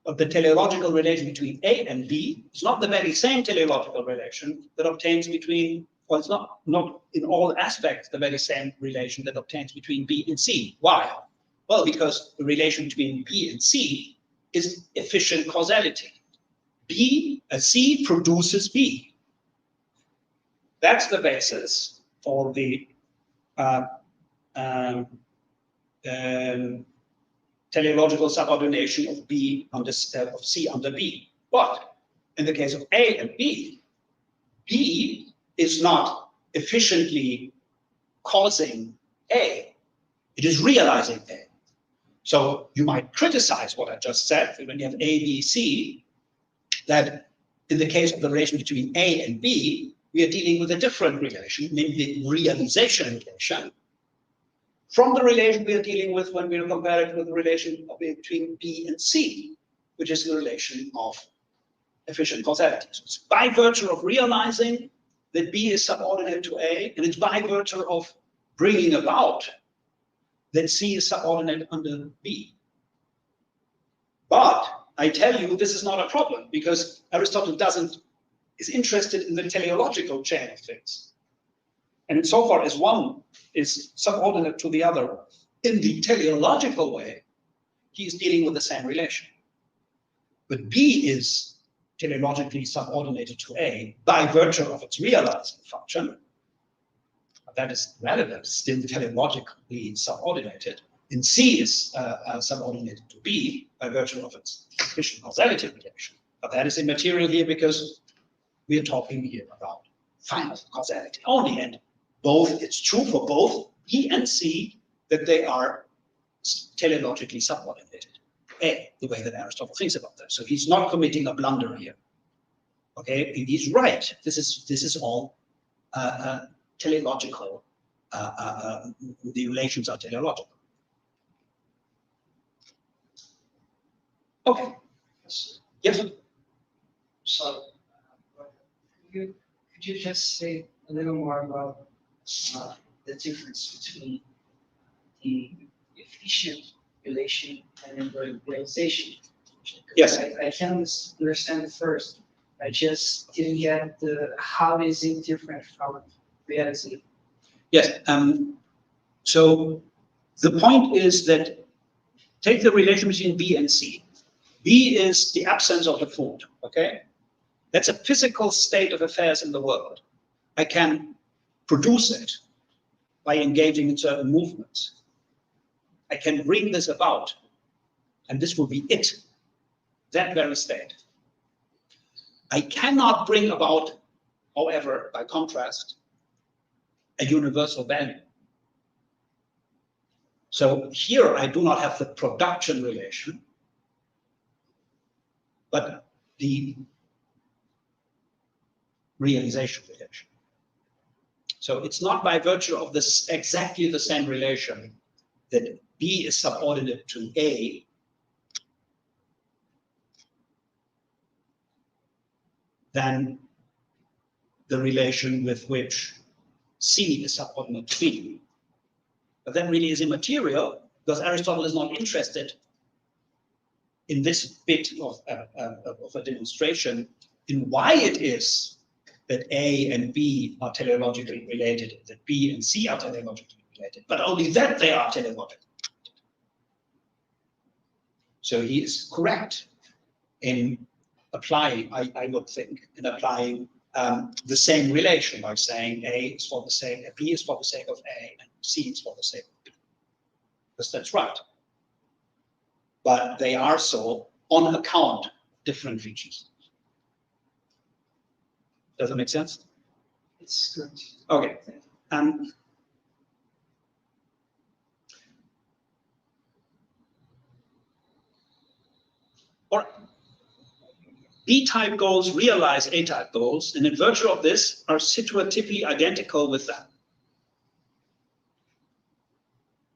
But the teleological relation between A and B is not the very same teleological relation that obtains between, well, it's not in all aspects the very same relation that obtains between B and C. Why? Well, because the relation between B and C is efficient causality. C produces B. That's the basis for the teleological subordination of C under B. But in the case of A and B, B is not efficiently causing A. It is realizing A. So you might criticize what I just said when you have A, B, C, that in the case of the relation between A and B, we are dealing with a different relation, namely the realization relation, from the relation we are dealing with when we compare it with the relation between B and C, which is the relation of efficient causality. So it's by virtue of realizing that B is subordinate to A, and it's by virtue of bringing about that C is subordinate under B. But I tell you, this is not a problem because Aristotle is interested in the teleological chain of things. And insofar as one is subordinate to the other in the teleological way, he is dealing with the same relation. But B is teleologically subordinated to A by virtue of its realizing function. But that is relevant, still teleologically subordinated. And C is subordinated to B by virtue of its efficient causality relation. But that is immaterial here because we are talking here about final causality only. And both, it's true for both B and C that they are teleologically subordinated. A, the way that Aristotle thinks about that. So he's not committing a blunder here. Okay, and he's right. This is all teleological. The relations are teleological. Okay. Yes. So, could you just say a little more about the difference between the efficient relation and the realization? Yes. I can understand the first. I just didn't get how is it different from reality? Yes. So the point is that take the relation between B and C. B is the absence of the food. Okay, that's a physical state of affairs in the world. I can produce it by engaging in certain movements. I can bring this about, and this will be it, that very state. I cannot bring about, however, by contrast, a universal value. So here I do not have the production relation, but the realization relation. So it's not by virtue of this exactly the same relation that B is subordinate to A than the relation with which C is subordinate to B. But that really is immaterial because Aristotle is not interested in this bit of a demonstration in why it is that A and B are teleologically related, that B and C are teleologically related, but only that they are teleologically related. So he is correct in applying, I would think, in applying the same relation by saying A is for the sake, B is for the sake of A, and C is for the sake of B. Because that's right. But they are so on account of different features. Does that make sense? It's good. Okay. Or B-type goals realize A-type goals, and in virtue of this are situatively identical with them.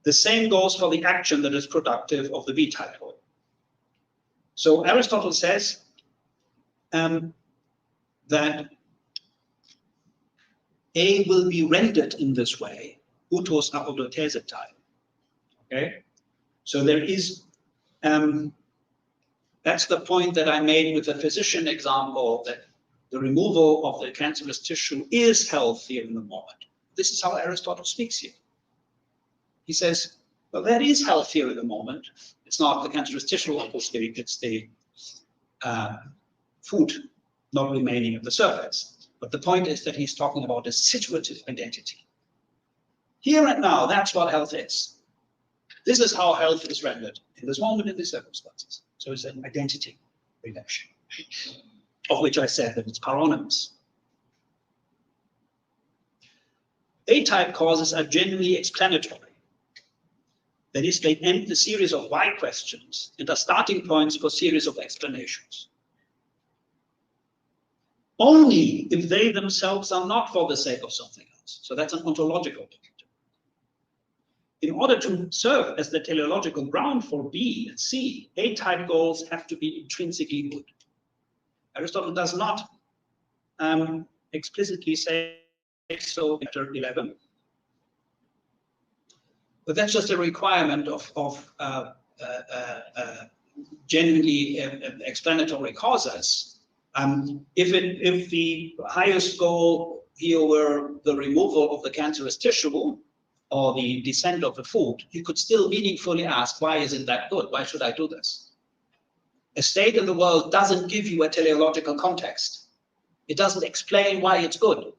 The same goes for the action that is productive of the B-type goal. So Aristotle says that A will be rendered in this way, utos apodothesetai. Okay, so there is, that's the point that I made with the physician example, that the removal of the cancerous tissue is healthier in the moment. This is how Aristotle speaks here. He says, well, that is healthier in the moment. It's not the cancerous tissue, obviously, it's the food not remaining at the surface. But the point is that he's talking about a situative identity. Here and now, that's what health is. This is how health is rendered in this moment, in these circumstances. So it's an identity relation, of which I said that it's paronymus. A-type causes are generally explanatory. That is, they end the series of why questions and are starting points for series of explanations. Only if they themselves are not for the sake of something else. So that's an ontological point. In order to serve as the teleological ground for B and C, A-type goals have to be intrinsically good. Aristotle does not explicitly say so in chapter 11. But that's just a requirement of genuinely explanatory causes. If the highest goal here were the removal of the cancerous tissue, or the descent of the food, you could still meaningfully ask, why isn't that good? Why should I do this? A state in the world doesn't give you a teleological context. It doesn't explain why it's good.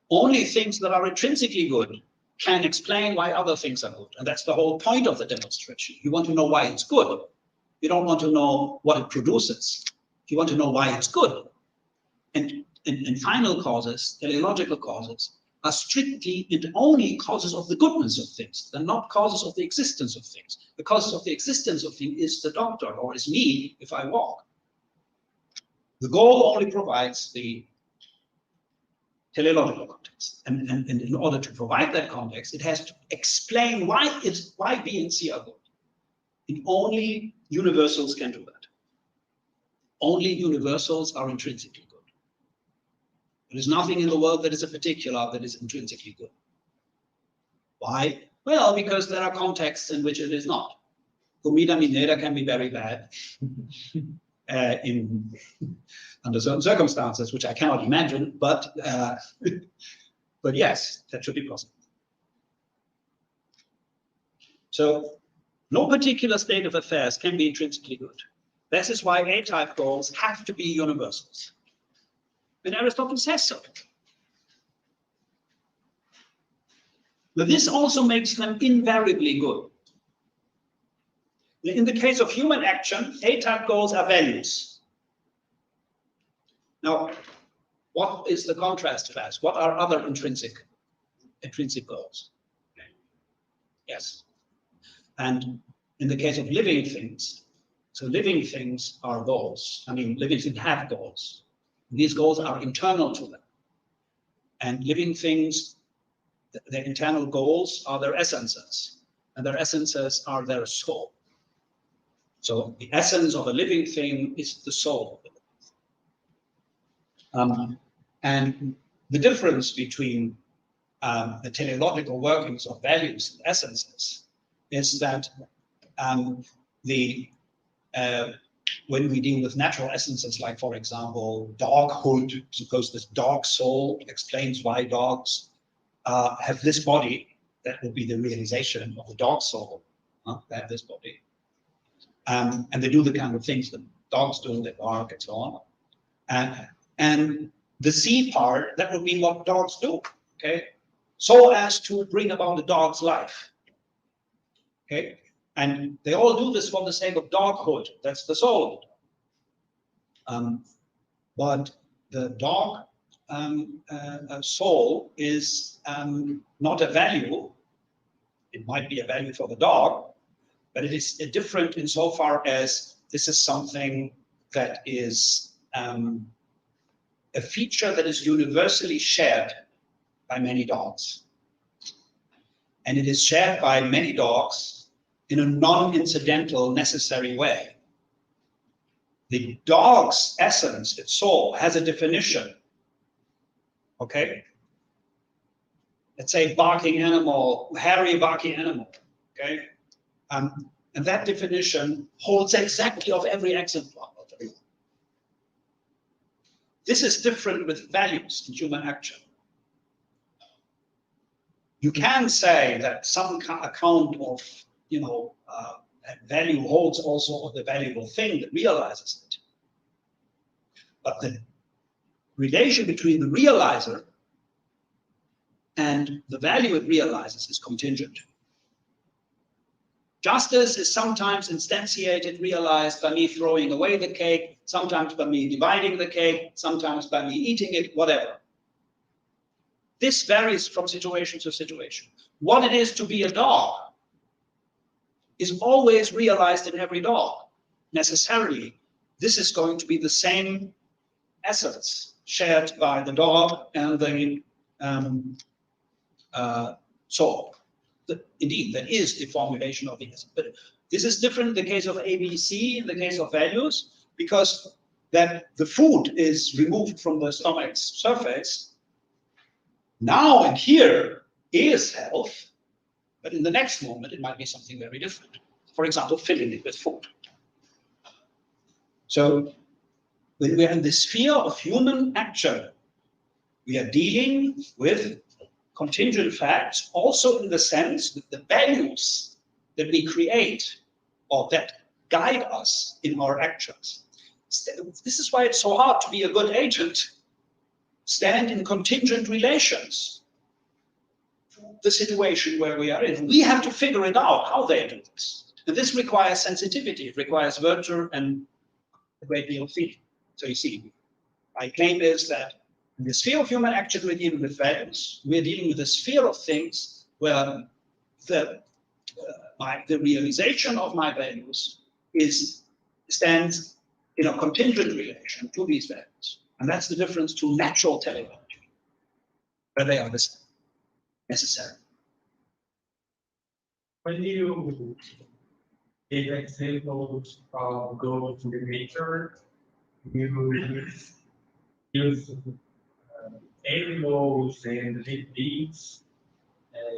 Only things that are intrinsically good can explain why other things are good. And that's the whole point of the demonstration. You want to know why it's good. You don't want to know what it produces. You want to know why it's good. And final causes, teleological causes, are strictly and only causes of the goodness of things. They're not causes of the existence of things. The causes of the existence of things is the doctor, or is me if I walk. The goal only provides the teleological context. And in order to provide that context, it has to explain why B and C are good. And only universals can do that. Only universals are intrinsically good. There is nothing in the world that is a particular that is intrinsically good. Why? Well, because there are contexts in which it is not. Comida minera can be very bad under certain circumstances, which I cannot imagine, but yes, that should be possible. So no particular state of affairs can be intrinsically good. This is why A-type goals have to be universals. And Aristotle says so. But this also makes them invariably good. In the case of human action, A-type goals are values. Now, what is the contrast to that? What are other intrinsic goals? Yes. And in the case of living things, so living things are goals. I mean, living things have goals. These goals are internal to them. And living things, their internal goals are their essences, and their essences are their soul. So the essence of a living thing is the soul. And the difference between the teleological workings of values and essences is that when we deal with natural essences, like, for example, doghood, suppose this dog soul explains why dogs have this body, that will be the realization of the dog soul. They have this body. And they do the kind of things that dogs do, they bark and so on. And the C part, that would be what dogs do, okay? So as to bring about a dog's life, okay? And they all do this for the sake of doghood. That's the soul. But the dog soul is not a value. It might be a value for the dog, but it is different insofar as this is something that is a feature that is universally shared by many dogs. And it is shared by many dogs in a non-incidental, necessary way. The dog's essence, its soul, has a definition. Okay? Let's say barking animal, hairy barking animal. Okay? And that definition holds exactly of every exemplar. This is different with values in human action. You can say that some account of, value holds also of the valuable thing that realizes it. But the relation between the realizer and the value it realizes is contingent. Justice is sometimes instantiated, realized by me throwing away the cake, sometimes by me dividing the cake, sometimes by me eating it, whatever. This varies from situation to situation. What it is to be a dog is always realized in every dog. Necessarily, this is going to be the same essence shared by the dog and the soul. Indeed, that is the formulation of the essence. But this is different in the case of ABC, in the case of values, because that the food is removed from the stomach's surface. Now and here is health, but in the next moment, it might be something very different. For example, filling it with food. So when we're in the sphere of human action, we are dealing with contingent facts, also in the sense that the values that we create or that guide us in our actions. This is why it's so hard to be a good agent. Stand in contingent relations to the situation where we are in. We have to figure it out how they do this. And this requires sensitivity. It requires virtue and a great deal of feeling. So you see, my claim is that in the sphere of human action, we're dealing with values. We're dealing with a sphere of things where the realization of my values stands in a contingent relation to these values. And that's the difference to natural teleology, where they are necessary. When you give examples of go to the nature, you use animals and beings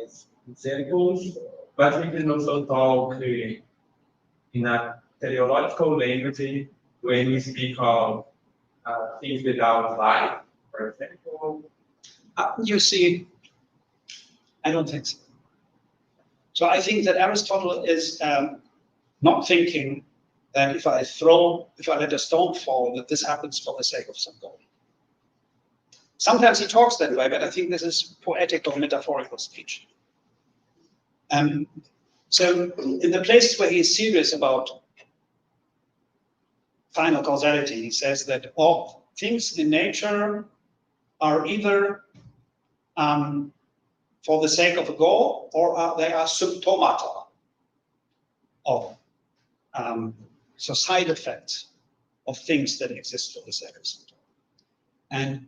as examples, but we can also talk in a teleological language when we speak of things without life, for example. You see, I don't think so. So I think that Aristotle is not thinking that if I let a stone fall, that this happens for the sake of some goal. Sometimes he talks that way, but I think this is poetical, metaphorical speech. So in the places where he is serious about final causality, he says that all things in nature are either for the sake of a goal, or they are symptomata of so side effects of things that exist for the sake of something. And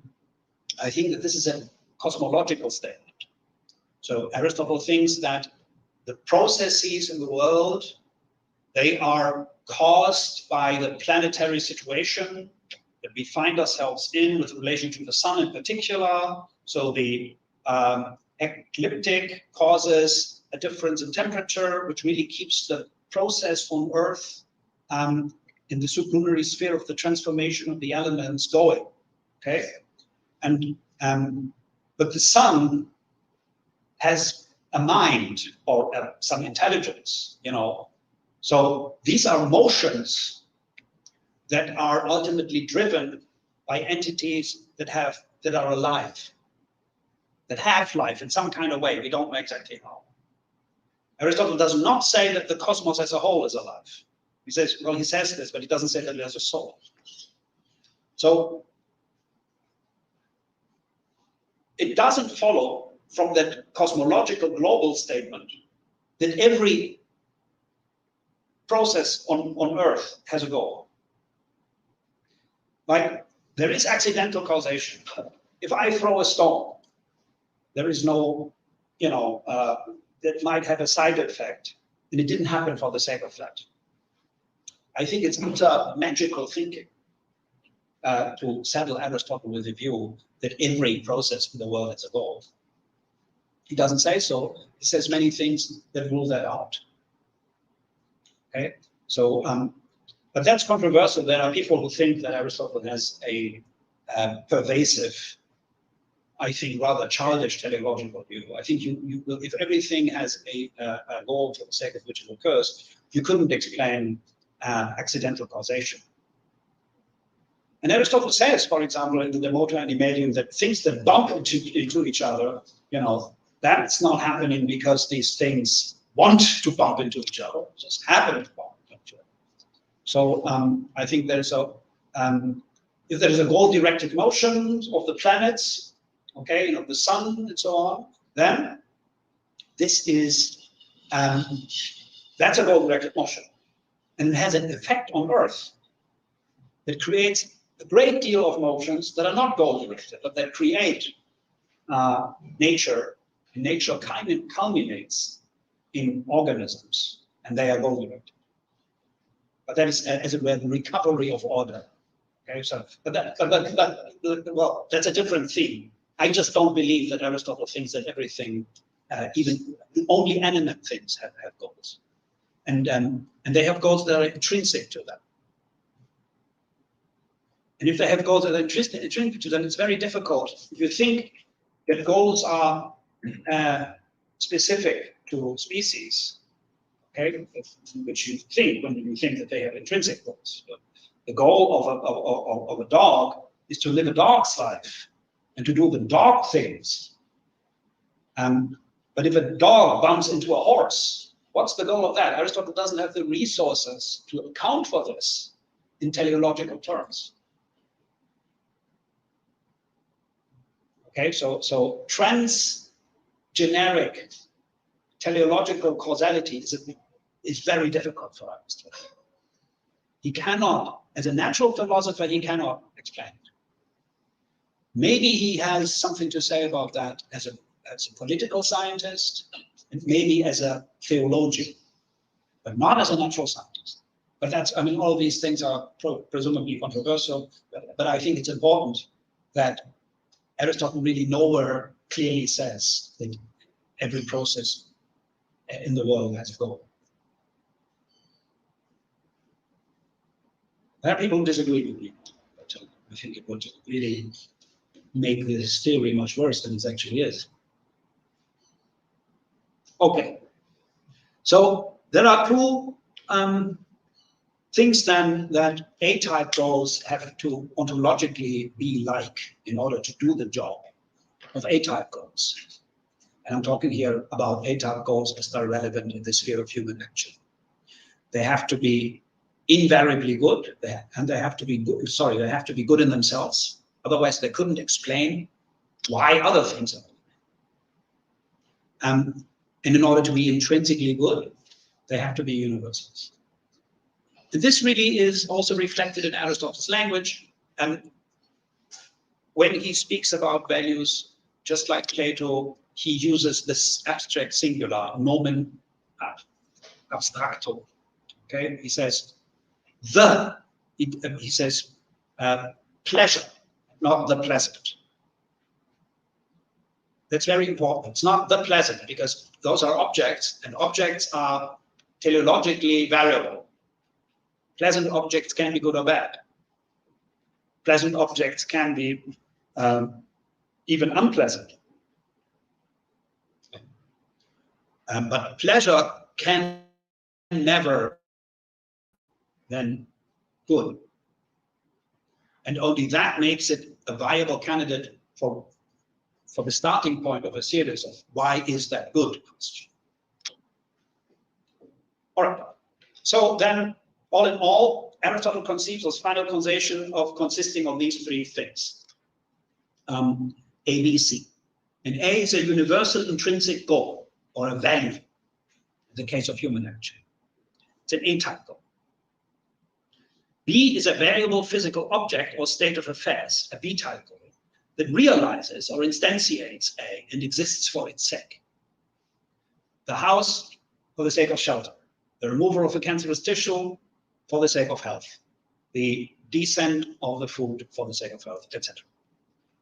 I think that this is a cosmological statement. So Aristotle thinks that the processes in the world, they are caused by the planetary situation that we find ourselves in with relation to the sun in particular. So the ecliptic causes a difference in temperature, which really keeps the process on Earth in the sublunary sphere of the transformation of the elements going. Okay, and but the sun has a mind or some intelligence, you know. So these are motions that are ultimately driven by entities that are alive, that have life in some kind of way. We don't know exactly how. Aristotle does not say that the cosmos as a whole is alive. He says, well, he says this, but he doesn't say that it has a soul. So it doesn't follow from that cosmological global statement that every process on Earth has a goal. Like, there is accidental causation. If I throw a stone, there is no, that might have a side effect, and it didn't happen for the sake of that. I think it's not magical thinking to saddle Aristotle with the view that every process in the world has a goal. He doesn't say so. He says many things that rule that out. Okay, so, but that's controversial. There are people who think that Aristotle has a pervasive, I think, rather childish teleological view. I think you will, if everything has a goal for the sake of which it occurs, you couldn't explain accidental causation. And Aristotle says, for example, in the Motor Animalium, that things that bump into each other, that's not happening because these things want to bump into each other, just happen to bump into each other. So I think there's if there is a goal-directed motion of the planets, okay, the sun and so on, then this is, that's a goal-directed motion. And it has an effect on Earth that creates a great deal of motions that are not goal-directed, but that create nature. And nature kind of culminates in organisms, and they are goal-directed. But that is, as it were, the recovery of order. Okay, so, well, that's a different theme. I just don't believe that Aristotle thinks that everything, even only animate things, have goals, and they have goals that are intrinsic to them. And if they have goals that are intrinsic to them, it's very difficult. If you think that goals are specific to species, okay, which you think when you think that they have intrinsic goals. But the goal of a dog is to live a dog's life and to do the dog things. But if a dog bumps into a horse, what's the goal of that? Aristotle doesn't have the resources to account for this in teleological terms. Okay, so transgeneric teleological causality is very difficult for Aristotle. He cannot, as a natural philosopher, he cannot explain it. Maybe he has something to say about that as a political scientist, and maybe as a theologian, but not as a natural scientist. But that's, I mean, all these things are presumably controversial, but I think it's important that Aristotle really nowhere clearly says that every process in the world has a goal. There are people who disagree with me, but I think it would really make this theory much worse than it actually is. Okay, so there are two things then that A-type goals have to ontologically be like in order to do the job of A-type goals. And I'm talking here about A-type goals as they're relevant in the sphere of human action. They have to be invariably good, and they have to be good, they have to be good in themselves. Otherwise, they couldn't explain why other things are. And in order to be intrinsically good, they have to be universals. And this really is also reflected in Aristotle's language. When he speaks about values, just like Plato, he uses this abstract singular, nomen abstracto. Okay, he says he says pleasure, not the pleasant. That's very important. It's not the pleasant, because those are objects, and objects are teleologically variable. Pleasant objects can be good or bad. Pleasant objects can be even unpleasant. But pleasure can never then good. And only that makes it a viable candidate for the starting point of a series of why is that good question. All right. So then, all in all, Aristotle conceives of final causation of consisting of these three things. A, B, C. And A is a universal intrinsic goal, or a value, in the case of human action. It's an A-type goal. B is a variable physical object or state of affairs, a B-type goal, that realizes or instantiates A and exists for its sake. The house for the sake of shelter, the removal of a cancerous tissue for the sake of health, the descent of the food for the sake of health, etc.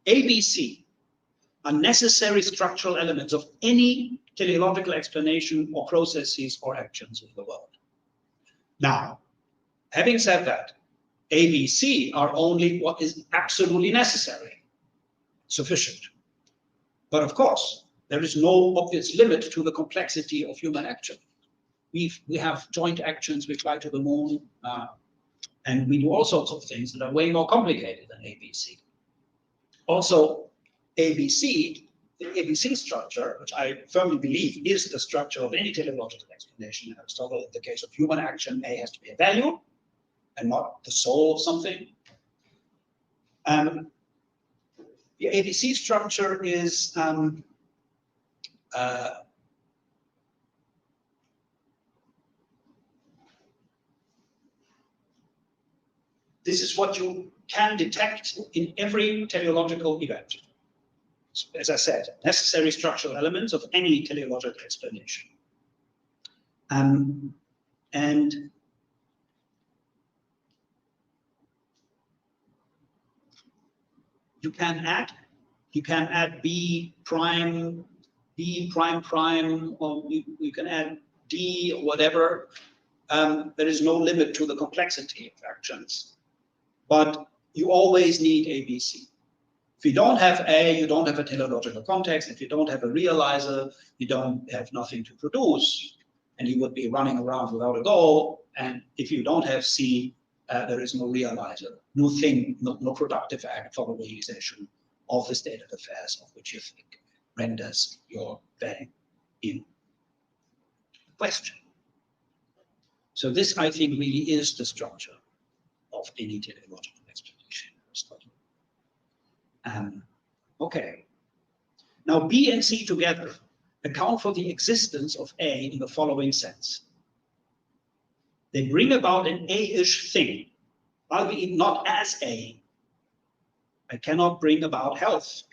A, B, C are necessary structural elements of any teleological explanation or processes or actions of the world. Now, having said that, A, B, C are only what is absolutely necessary, sufficient. But of course, there is no obvious limit to the complexity of human action. We have joint actions, we fly to the moon, and we do all sorts of things that are way more complicated than A, B, C. Also, A, B, C, the ABC structure, which I firmly believe is the structure of any teleological explanation in Aristotle. In the case of human action, A has to be a value and not the soul of something. The ABC structure is this is what you can detect in every teleological event. As I said, necessary structural elements of any teleological explanation. And you can add B prime, or you can add D or whatever. There is no limit to the complexity of actions, but you always need ABC. If you don't have A, you don't have a teleological context. If you don't have a realizer, you don't have nothing to produce, and you would be running around without a goal. And if you don't have C, there is no realizer, no thing, no productive act for the realization of the state of affairs of which you think renders your being in question. So this, I think, really is the structure of any teleological explanation. Okay. Now B and C together account for the existence of A in the following sense. They bring about an A-ish thing, albeit not as A. I cannot bring about health,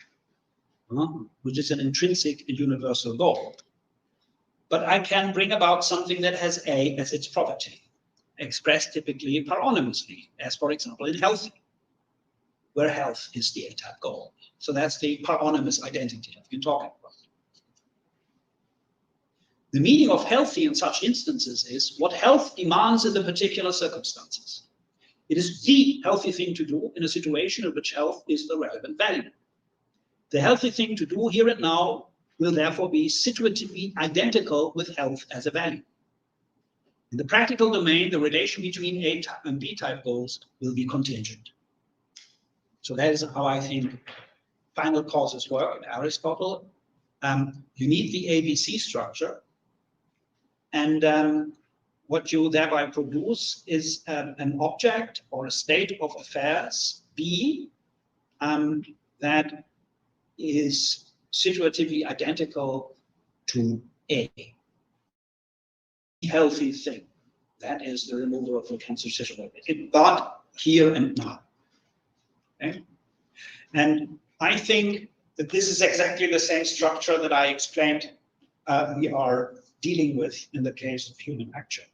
which is an intrinsic and universal goal. But I can bring about something that has A as its property, expressed typically paronymously, as for example in healthy, where health is the A-type goal. So that's the paronymous identity I've been talking about. The meaning of healthy in such instances is what health demands in the particular circumstances. It is the healthy thing to do in a situation in which health is the relevant value. The healthy thing to do here and now will therefore be situatively identical with health as a value. In the practical domain, the relation between A-type and B-type goals will be contingent. So that is how I think final causes work in Aristotle. You need the ABC structure, and what you thereby produce is an object or a state of affairs, B, that is situatively identical to A. Healthy thing. That is the removal of the cancer tissue. But here and now. Okay? And I think that this is exactly the same structure that I explained we are dealing with in the case of human action.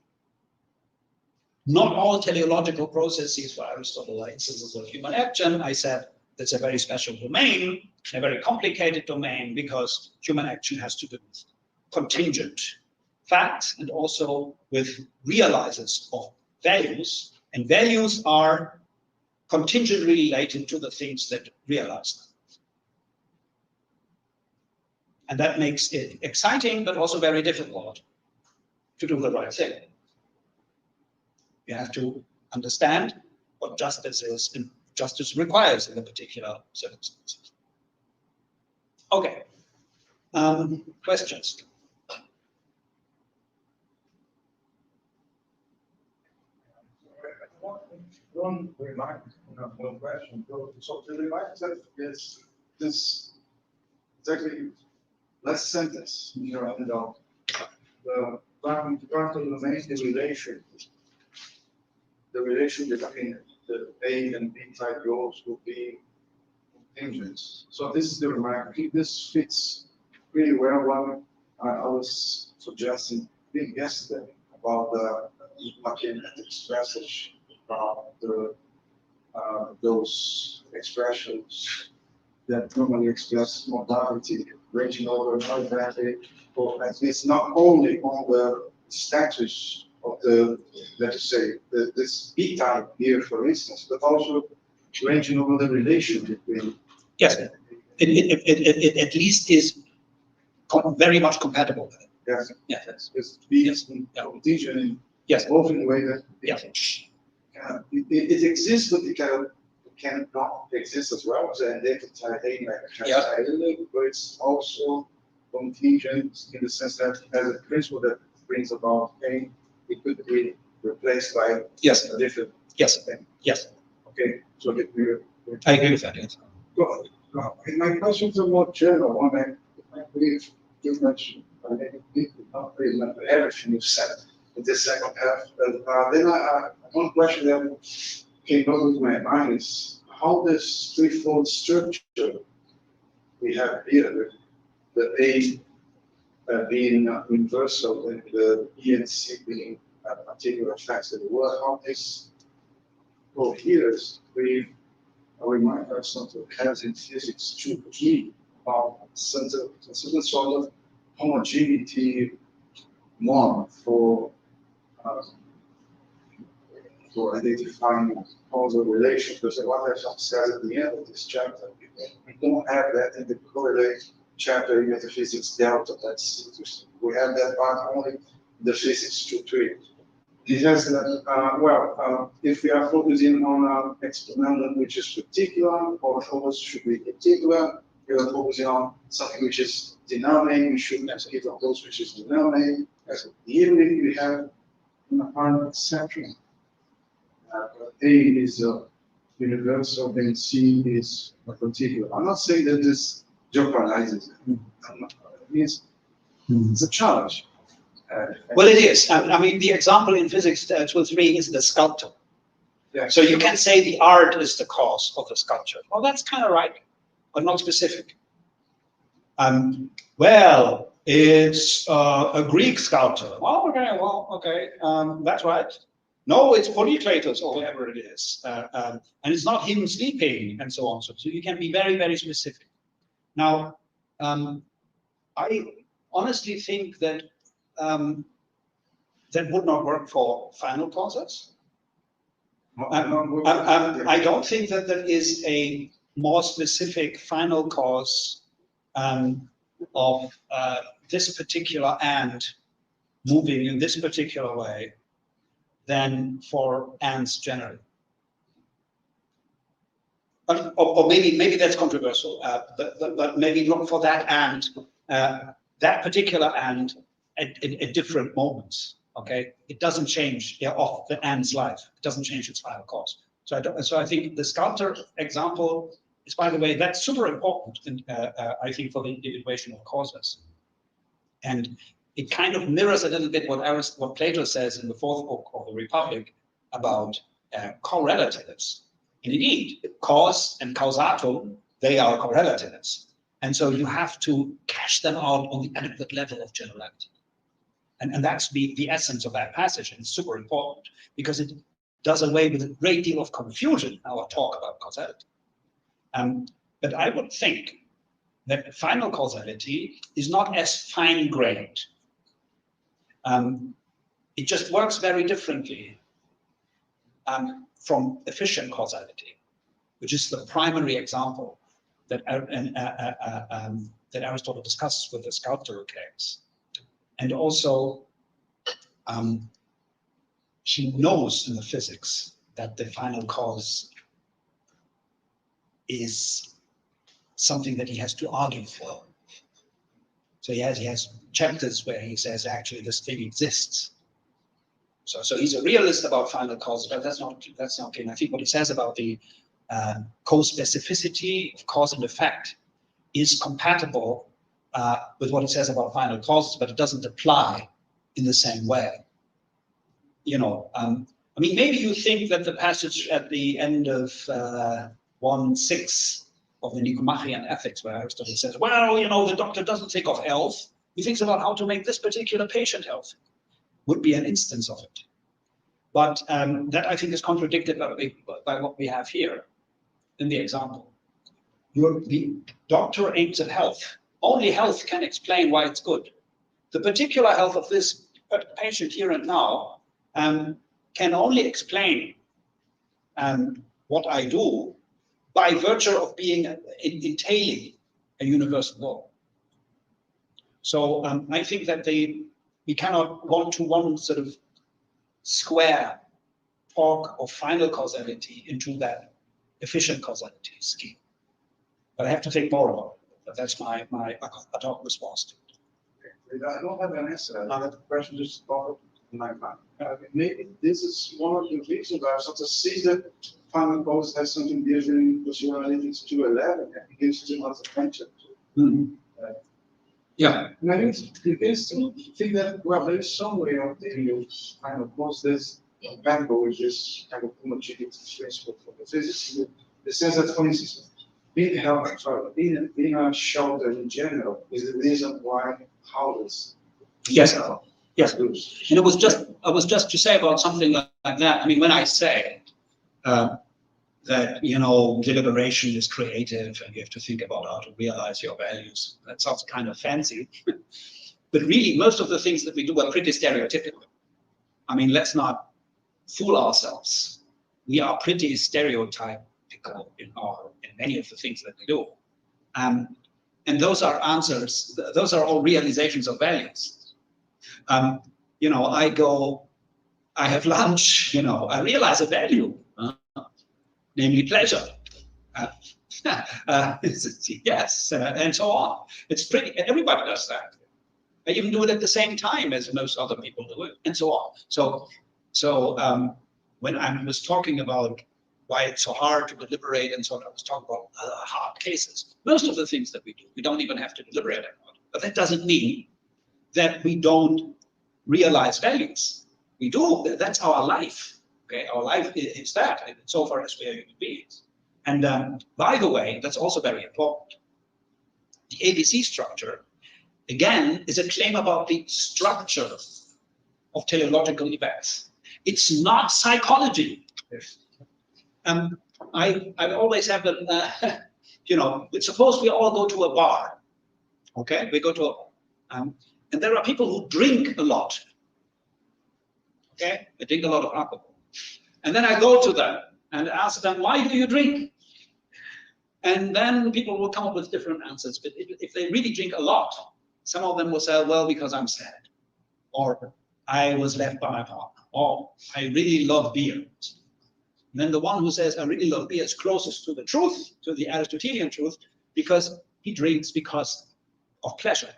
Not all teleological processes for Aristotle are instances of human action. I said that's a very special domain, a very complicated domain, because human action has to do with contingent facts and also with realizers of values. And values are contingently related to the things that realize them. And that makes it exciting, but also very difficult to do the right thing. You have to understand what justice is and justice requires in the particular circumstances. Okay. Questions? One remark, one question. So the remark that is this exactly last sentence here on the part of the main the relation between the A and B type goals will be contingent. So this is the remark. I think this fits really well what I was suggesting yesterday about the mathematics passage about those expressions that normally express modality ranging over modality, or at least not only on the status of the, let's say, this B type here, for instance, but also ranging over the relation between. Yes, it at least is very much compatible with it. Yes, yes. It's B is contingent, yes, both in the way that it exists, but it cannot exist as well as an identity, but it's also contingent in the sense that as a principle that brings about pain, it could be replaced by a different thing. Yes. Okay, so I agree with that. Yes. Go on. And my questions are more general. I believe you mentioned not really everything you said in this second half. But then one question that came up with my mind is how this threefold structure we have here, the A being universal and the B and C being particular effects in the world, how this coheres with a reminder of something has in physics to key about some sort of homogeneity norm for identifying causal relations, because what I said at the end of this chapter, We don't have that in the correlate chapter in metaphysics delta. That's interesting. We have that part only in the physics 2-3. It has, if we are focusing on an exponent which is particular, or focus should be particular, we are focusing on something which is denominating, we should investigate on those which is denominating. Even if we have an exception, A is a universal, then C is a particular. I'm not saying that this jeopardizes it. It's a challenge. Well, it is. I mean, the example in physics 2-3 is the sculptor. Yeah. So you can say the art is the cause of the sculpture. Well, that's kind of right, but not specific. Well, it's a Greek sculptor. Well, okay, that's right. No, it's Polycletus or whatever it is. And it's not him sleeping and so on. So you can be very, very specific. Now, I honestly think that that would not work for final causes. I don't think that there is a more specific final cause of this particular and moving in this particular way than for ants generally. Or maybe that's controversial, but maybe not for that ant, that particular ant at different moments. Okay, it doesn't change of the ant's life. It doesn't change its final cause. So I think the sculptor example is, by the way, that's super important. I think for the individuation of causes, and it kind of mirrors a little bit what Plato says in the 4th book of the Republic about correlatives. And indeed, cause and causatum, they are correlatives. And so you have to cash them out on the adequate level of generality. And that's the essence of that passage, and it's super important because it does away with a great deal of confusion in our talk about causality. But I would think that final causality is not as fine-grained. It just works very differently from efficient causality, which is the primary example that Aristotle discusses with the sculptor case. And also, she knows in the physics that the final cause is something that he has to argue for. So he has chapters where he says, actually, this thing exists. So he's a realist about final causes, but that's not okay. I think what he says about the co-specificity of cause and effect is compatible with what he says about final causes, but it doesn't apply in the same way. You know, I mean, maybe you think that the passage at the end of 1:6 of the Nicomachean Ethics, where Aristotle says, well, you know, the doctor doesn't think of health, he thinks about how to make this particular patient healthy, would be an instance of it. But that, I think, is contradicted by what we have here in the example. The doctor aims at health. Only health can explain why it's good. The particular health of this patient here and now can only explain what I do by virtue of being entailing a universal law. So I think that we cannot one-to-one sort of square talk of final causality into that efficient causality scheme. But I have to think more about it. But that's my ad hoc response to it. I don't have an answer. Another question just thought in my mind. Maybe this is one of the reasons why Aristotle sees that final cause has something different because you are analytics 2:11 and gives too much attention to. Yeah. And I think you can still think that, well, there is some way of taking those kind of cause this compatible with this kind of homogeneity principle for the physics. In the sense that, for instance, being a shelter in general is the reason why houses. Yes. Yes. And I was just to say about something like that. I mean, when I say that, you know, deliberation is creative and you have to think about how to realize your values, that sounds kind of fancy. But really, most of the things that we do are pretty stereotypical. I mean, let's not fool ourselves. We are pretty stereotypical. practical in many of the things that we do. And those are answers, those are all realizations of values. You know, I have lunch, you know, I realize a value, namely pleasure. Yes, and so on. It's pretty, everybody does that. I even do it at the same time as most other people do it, and so on. So when I was talking about why it's so hard to deliberate and so on, I was talking about hard cases. Most of the things that we do, we don't even have to deliberate about. But that doesn't mean that we don't realize values. We do. That's our life. Okay, our life is that, so far as we are human beings. And by the way, that's also very important. The ABC structure, again, is a claim about the structure of teleological events. It's not psychology. I always have a, you know, suppose we all go to a bar, okay? We go to a, and there are people who drink a lot, okay? They drink a lot of alcohol. And then I go to them and ask them, why do you drink? And then people will come up with different answers. But if they really drink a lot, some of them will say, well, because I'm sad, or I was left by my partner, or I really love beer. And then the one who says, I really love beer is closest to the truth, to the Aristotelian truth, because he drinks because of pleasure.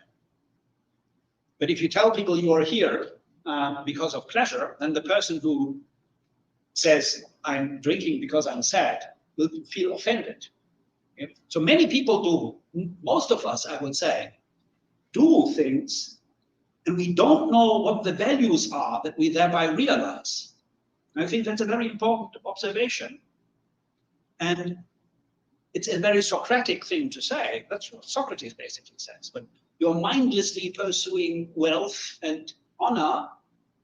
But if you tell people you are here because of pleasure, then the person who says, I'm drinking because I'm sad, will feel offended. Okay? So many people do, most of us, I would say, do things, and we don't know what the values are that we thereby realize. I think that's a very important observation. And it's a very Socratic thing to say. That's what Socrates basically says. But you're mindlessly pursuing wealth and honor,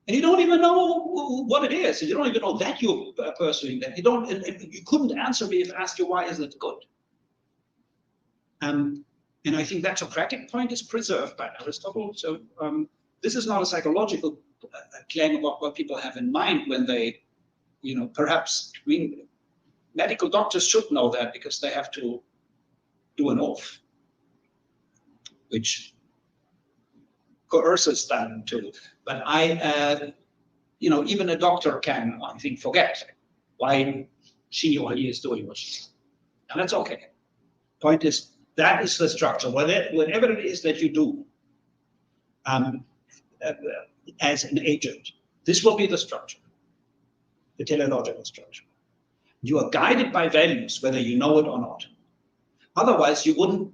and you don't even know what it is. You don't even know that you're pursuing that. You don't. And you couldn't answer me if I asked you why is it good. And I think that Socratic point is preserved by Aristotle. So this is not a psychological claim about what people have in mind when they, you know, perhaps, I mean, medical doctors should know that because they have to do an oath, which coerces them to. But you know, even a doctor can, I think, forget why she or he is doing what she's doing. And that's okay. Point is, that is the structure. Whatever it is that you do as an agent, this will be the structure, the teleological structure. You are guided by values, whether you know it or not. Otherwise, you wouldn't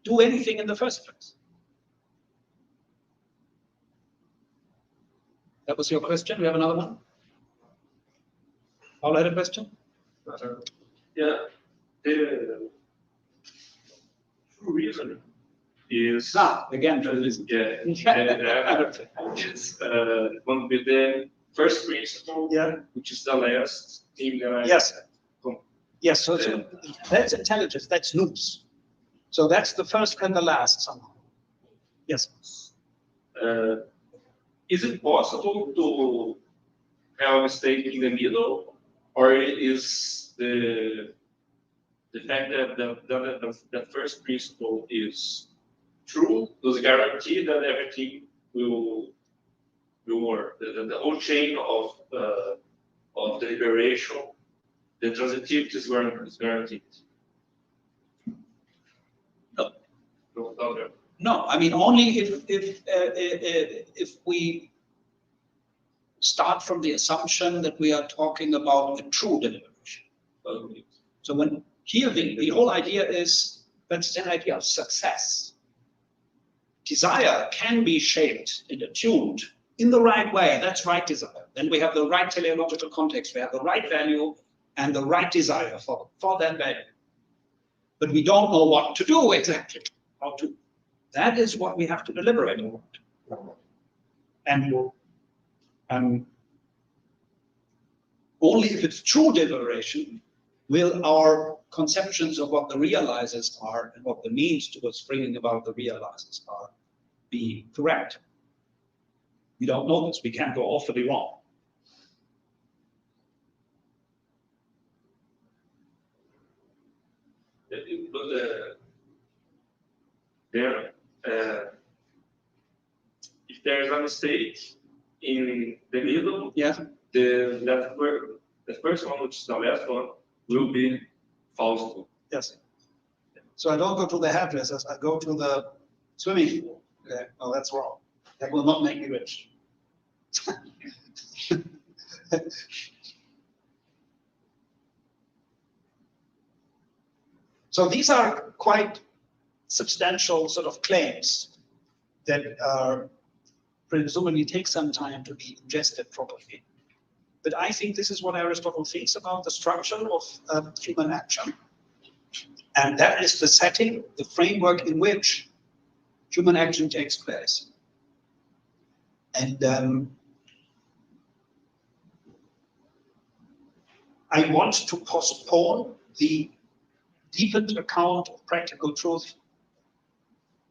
do anything in the first place. That was your question. We have another one. Paul had a question? Yeah. The true reason is again, true reason. Yeah. One with the first principle, which is the last thing that I. Yes. Yes. So that's intelligence. That's nous. So that's the first and the last somehow. Yes. Is it possible to have a state in the middle, or is the fact that the first principle is true, does guarantee that everything will work? The whole chain of deliberation, the transitivity is guaranteed. No, I mean only if we start from the assumption that we are talking about a true deliberation. So when here the whole idea is that's an idea of success. Desire can be shaped and attuned in the right way. That's right desire. Then we have the right teleological context. We have the right value and the right desire for that value. But we don't know what to do exactly. How to. That is what we have to deliberate about. And only if it's true deliberation will our conceptions of what the realizers are and what the means towards bringing about the realizers are be correct. We don't know this. We can't go awfully wrong. then if there is a mistake in the middle, the first one, which is the last one, will be false. Yes. So I don't go to the hairdressers, I go to the swimming pool. Yeah. Oh, that's wrong. That will not make me rich. So these are quite substantial sort of claims that are presumably take some time to be ingested properly. But I think this is what Aristotle thinks about the structure of human action. And that is the setting, the framework in which human action takes place. And I want to postpone the deepened account of practical truth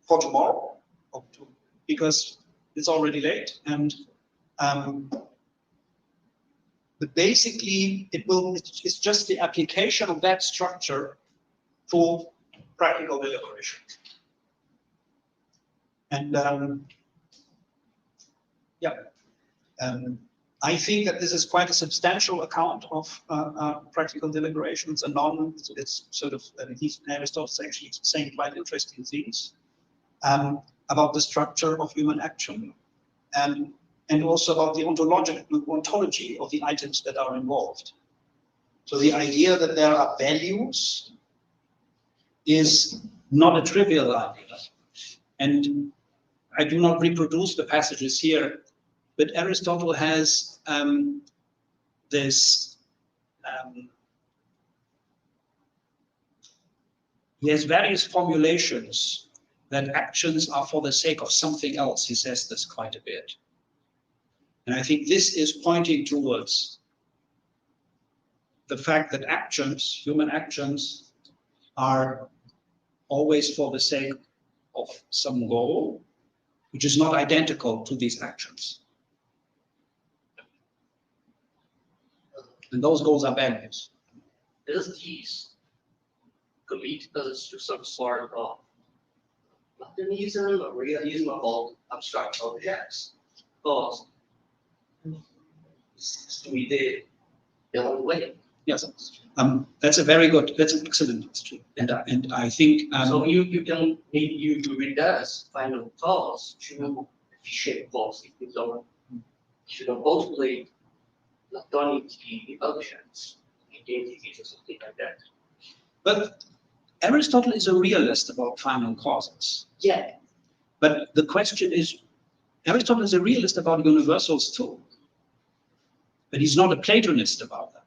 for tomorrow, because it's already late. And but basically, it's just the application of that structure to practical deliberation. And I think that this is quite a substantial account of practical deliberations, and it's sort of, Aristotle is actually saying quite interesting things about the structure of human action, and also about the ontology of the items that are involved. So the idea that there are values is not a trivial idea. And I do not reproduce the passages here, but Aristotle has he has various formulations that actions are for the sake of something else. He says this quite a bit. And I think this is pointing towards the fact that actions, human actions, are always for the sake of some goal, which is not identical to these actions. And those goals are values. Does these commit us to some sort of Platonism or realism about abstract objects? Because to me, the only way. Yes, that's an excellent question, and I think so. You can maybe you read that as final cause to shape cause if you don't ultimately Platonic objects, identities or something like that. But Aristotle is a realist about final causes. Yeah. But the question is, Aristotle is a realist about universals too. But he's not a Platonist about them.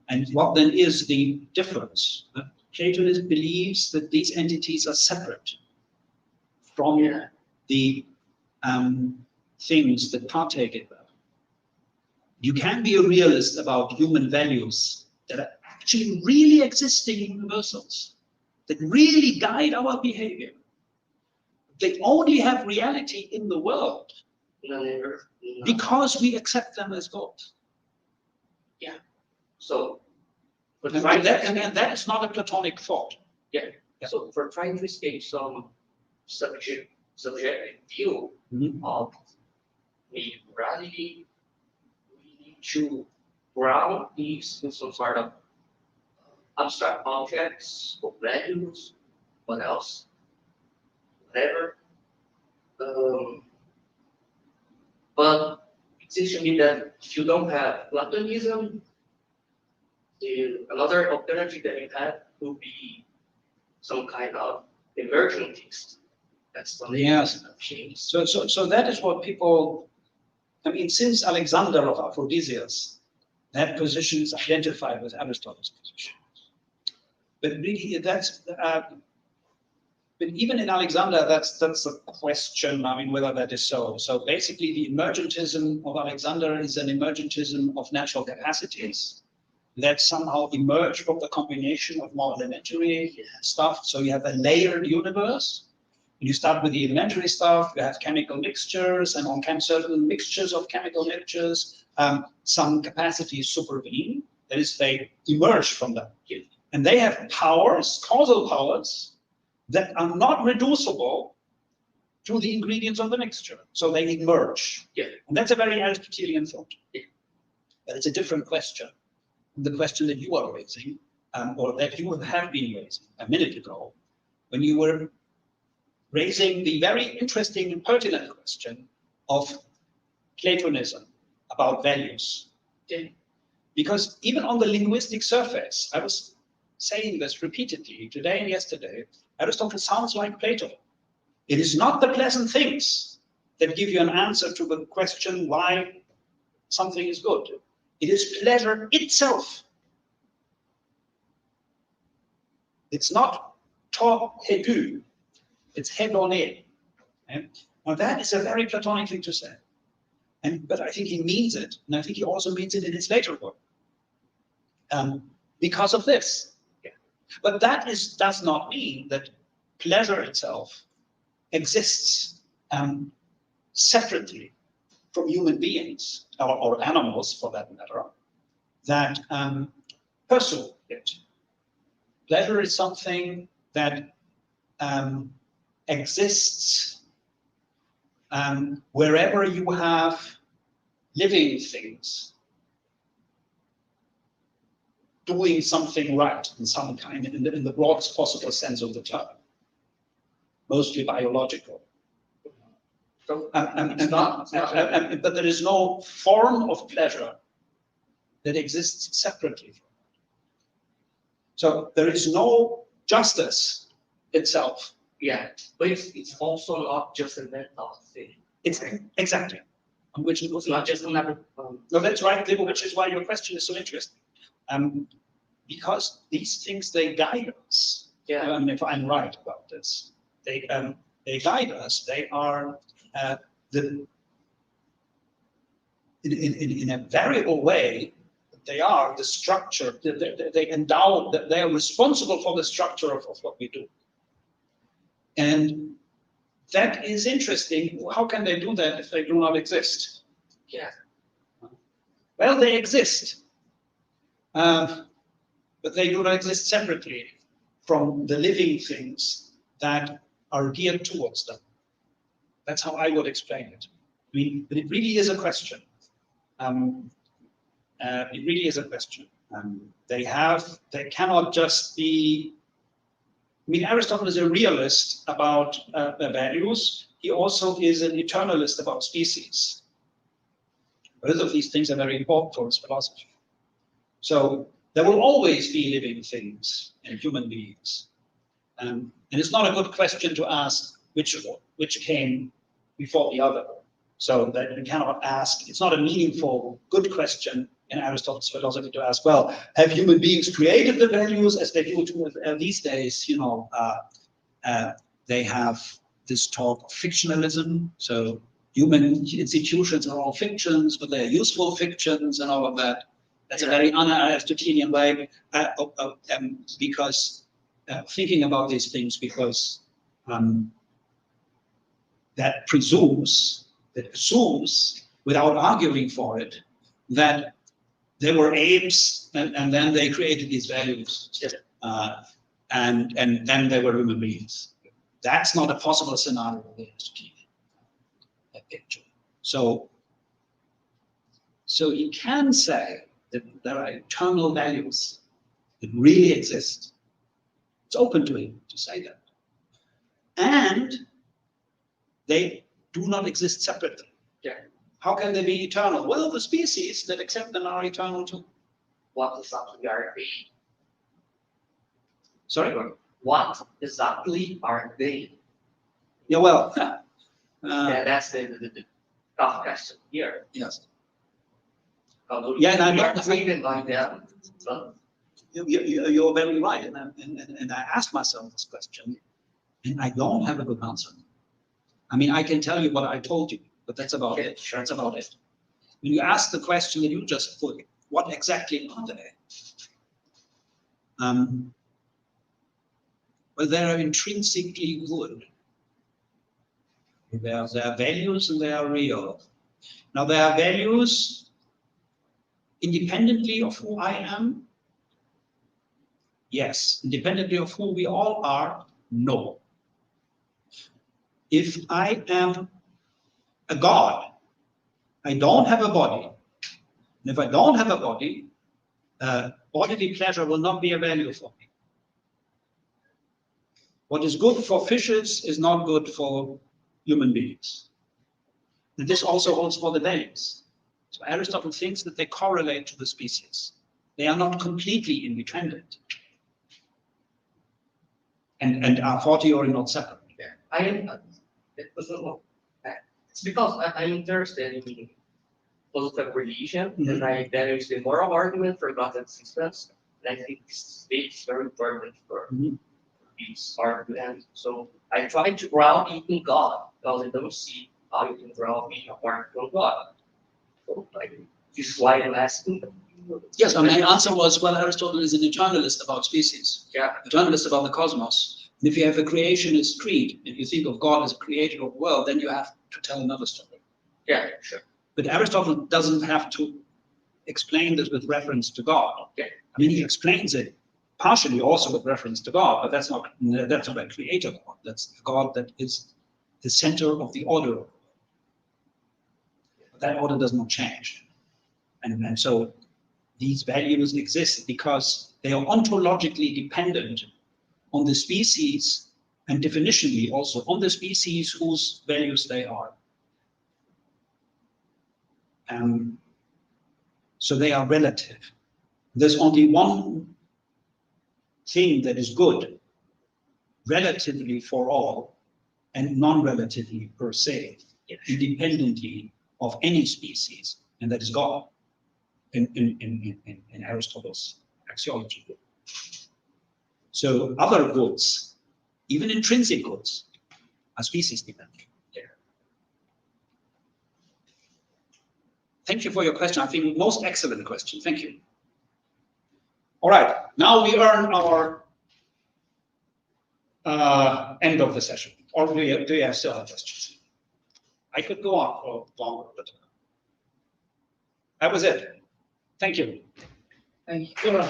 And what then is the difference? Platonist believes that these entities are separate from the things that partake in them. You can be a realist about human values that are actually really existing universals, that really guide our behavior. They only have reality in the world because we accept them as God. Yeah. So, that is not a Platonic thought. Yeah. So, for trying to escape some subjective view of morality, we need to ground these in some sort of abstract objects or values. What else? Whatever. But it seems to me that if you don't have Platonism, another alternative that you have would be some kind of emergentist. That's the yes. So that is what people. I mean, since Alexander of Aphrodisias, that position is identified with Aristotle's position. But really, that's. But even in Alexander, that's a question. I mean, whether that is so. So basically, the emergentism of Alexander is an emergentism of natural capacities that somehow emerge from the combination of more elementary stuff. So you have a layered universe. You start with the elementary stuff. You have chemical mixtures, and on certain mixtures of chemical mixtures, some capacities supervene. That is, they emerge from that, and they have powers, causal powers, that are not reducible to the ingredients of the mixture. So they emerge. Yeah. And that's a very Aristotelian thought. Yeah. But it's a different question. The question that you are raising, or that you have been raising a minute ago, when you were raising the very interesting and pertinent question of Platonism about values. Okay. Because even on the linguistic surface, I was saying this repeatedly today and yesterday, Aristotle sounds like Plato. It is not the pleasant things that give you an answer to the question why something is good. It is pleasure itself. It's not to hedu, it's hedone. Now that is a very Platonic thing to say. But I think he means it, and I think he also means it in his later work. Because of this. Yeah. But that does not mean that pleasure itself exists separately from human beings, or animals for that matter, that pursue it. Pleasure is something that exists wherever you have living things doing something right in some kind, in the broadest possible sense of the term, mostly biological. So, but there is no form of pleasure that exists separately from that. So there is no justice itself. Yeah, but it's also not just a mental thing. It's exactly. Which It's not just another. No, that's right, Libo, which is why your question is so interesting. Because these things, they guide us. Yeah. If I'm right about this, they guide us. They are in a variable way. They are the structure. They endow. They are responsible for the structure of what we do. And that is interesting. How can they do that if they do not exist? Yeah. Well, they exist, but they do not exist separately from the living things that are geared towards them. That's how I would explain it. I mean, but it really is a question. It really is a question. They cannot just be. I mean, Aristotle is a realist about values. He also is an eternalist about species. Both of these things are very important for his philosophy. So there will always be living things and human beings. And it's not a good question to ask which came before the other. So that you cannot ask, it's not a meaningful, good question in Aristotle's philosophy to ask, well, have human beings created the values as they do these days? You know, they have this talk of fictionalism. So human institutions are all fictions, but they're useful fictions and all of that. That's a very un-Aristotelian way because thinking about these things, because that presumes, without arguing for it, that they were apes and then they created these values. And then they were human beings. That's not a possible scenario of the Aristotelian picture. So you can say that there are eternal values that really exist. It's open to him to say that. And they do not exist separately. Yeah. How can they be eternal? Well, the species that accept them are eternal too. What exactly are they? Sorry? What exactly are they? Yeah, well, Yeah, that's the tough question here. yes. Yeah, and I'm not not even like that. But You're very right, and I asked myself this question, and I don't have a good answer. I mean, I can tell you what I told you, but that's about it. Sure. That's about it. When you ask the question that you just put, what exactly are they? Well, they are intrinsically good. They are values and they are real. Now, there are values independently of who I am. Yes. Independently of who we all are, no. if I am a god, I don't have a body. And if I don't have a body, bodily pleasure will not be a value for me. What is good for fishes is not good for human beings. And this also holds for the values. So Aristotle thinks that they correlate to the species. They are not completely independent. And are fortiori not separate. Yeah. It's because I'm interested in positive religion, and there is the moral argument for God's existence. And I think this debate is very important for this argument. So I try to ground it in God, because I don't see how you can ground me apart from God. So like, this is why I'm asking. Yes, and my answer was, well, Aristotle is an eternalist about species. Yeah. Eternalist about the cosmos. And if you have a creationist creed, if you think of God as a creator of the world, then you have to tell another story. Yeah, sure. But Aristotle doesn't have to explain this with reference to God. Okay. I mean, he explains it partially also with reference to God, but that's not a creator God. That's a God that is the center of the order. That order does not change. And so these values exist because they are ontologically dependent on the species and definitionally also on the species whose values they are. So they are relative. There's only one thing that is good relatively for all and non-relatively per se, independently of any species, and that is God in Aristotle's axiology. So other goods, even intrinsic goods, are species dependent. Thank you for your question. I think most excellent question. Thank you. All right, now we earn our end of the session. Or do you still have questions? I could go on for longer, but that was it. Thank you. Thank you.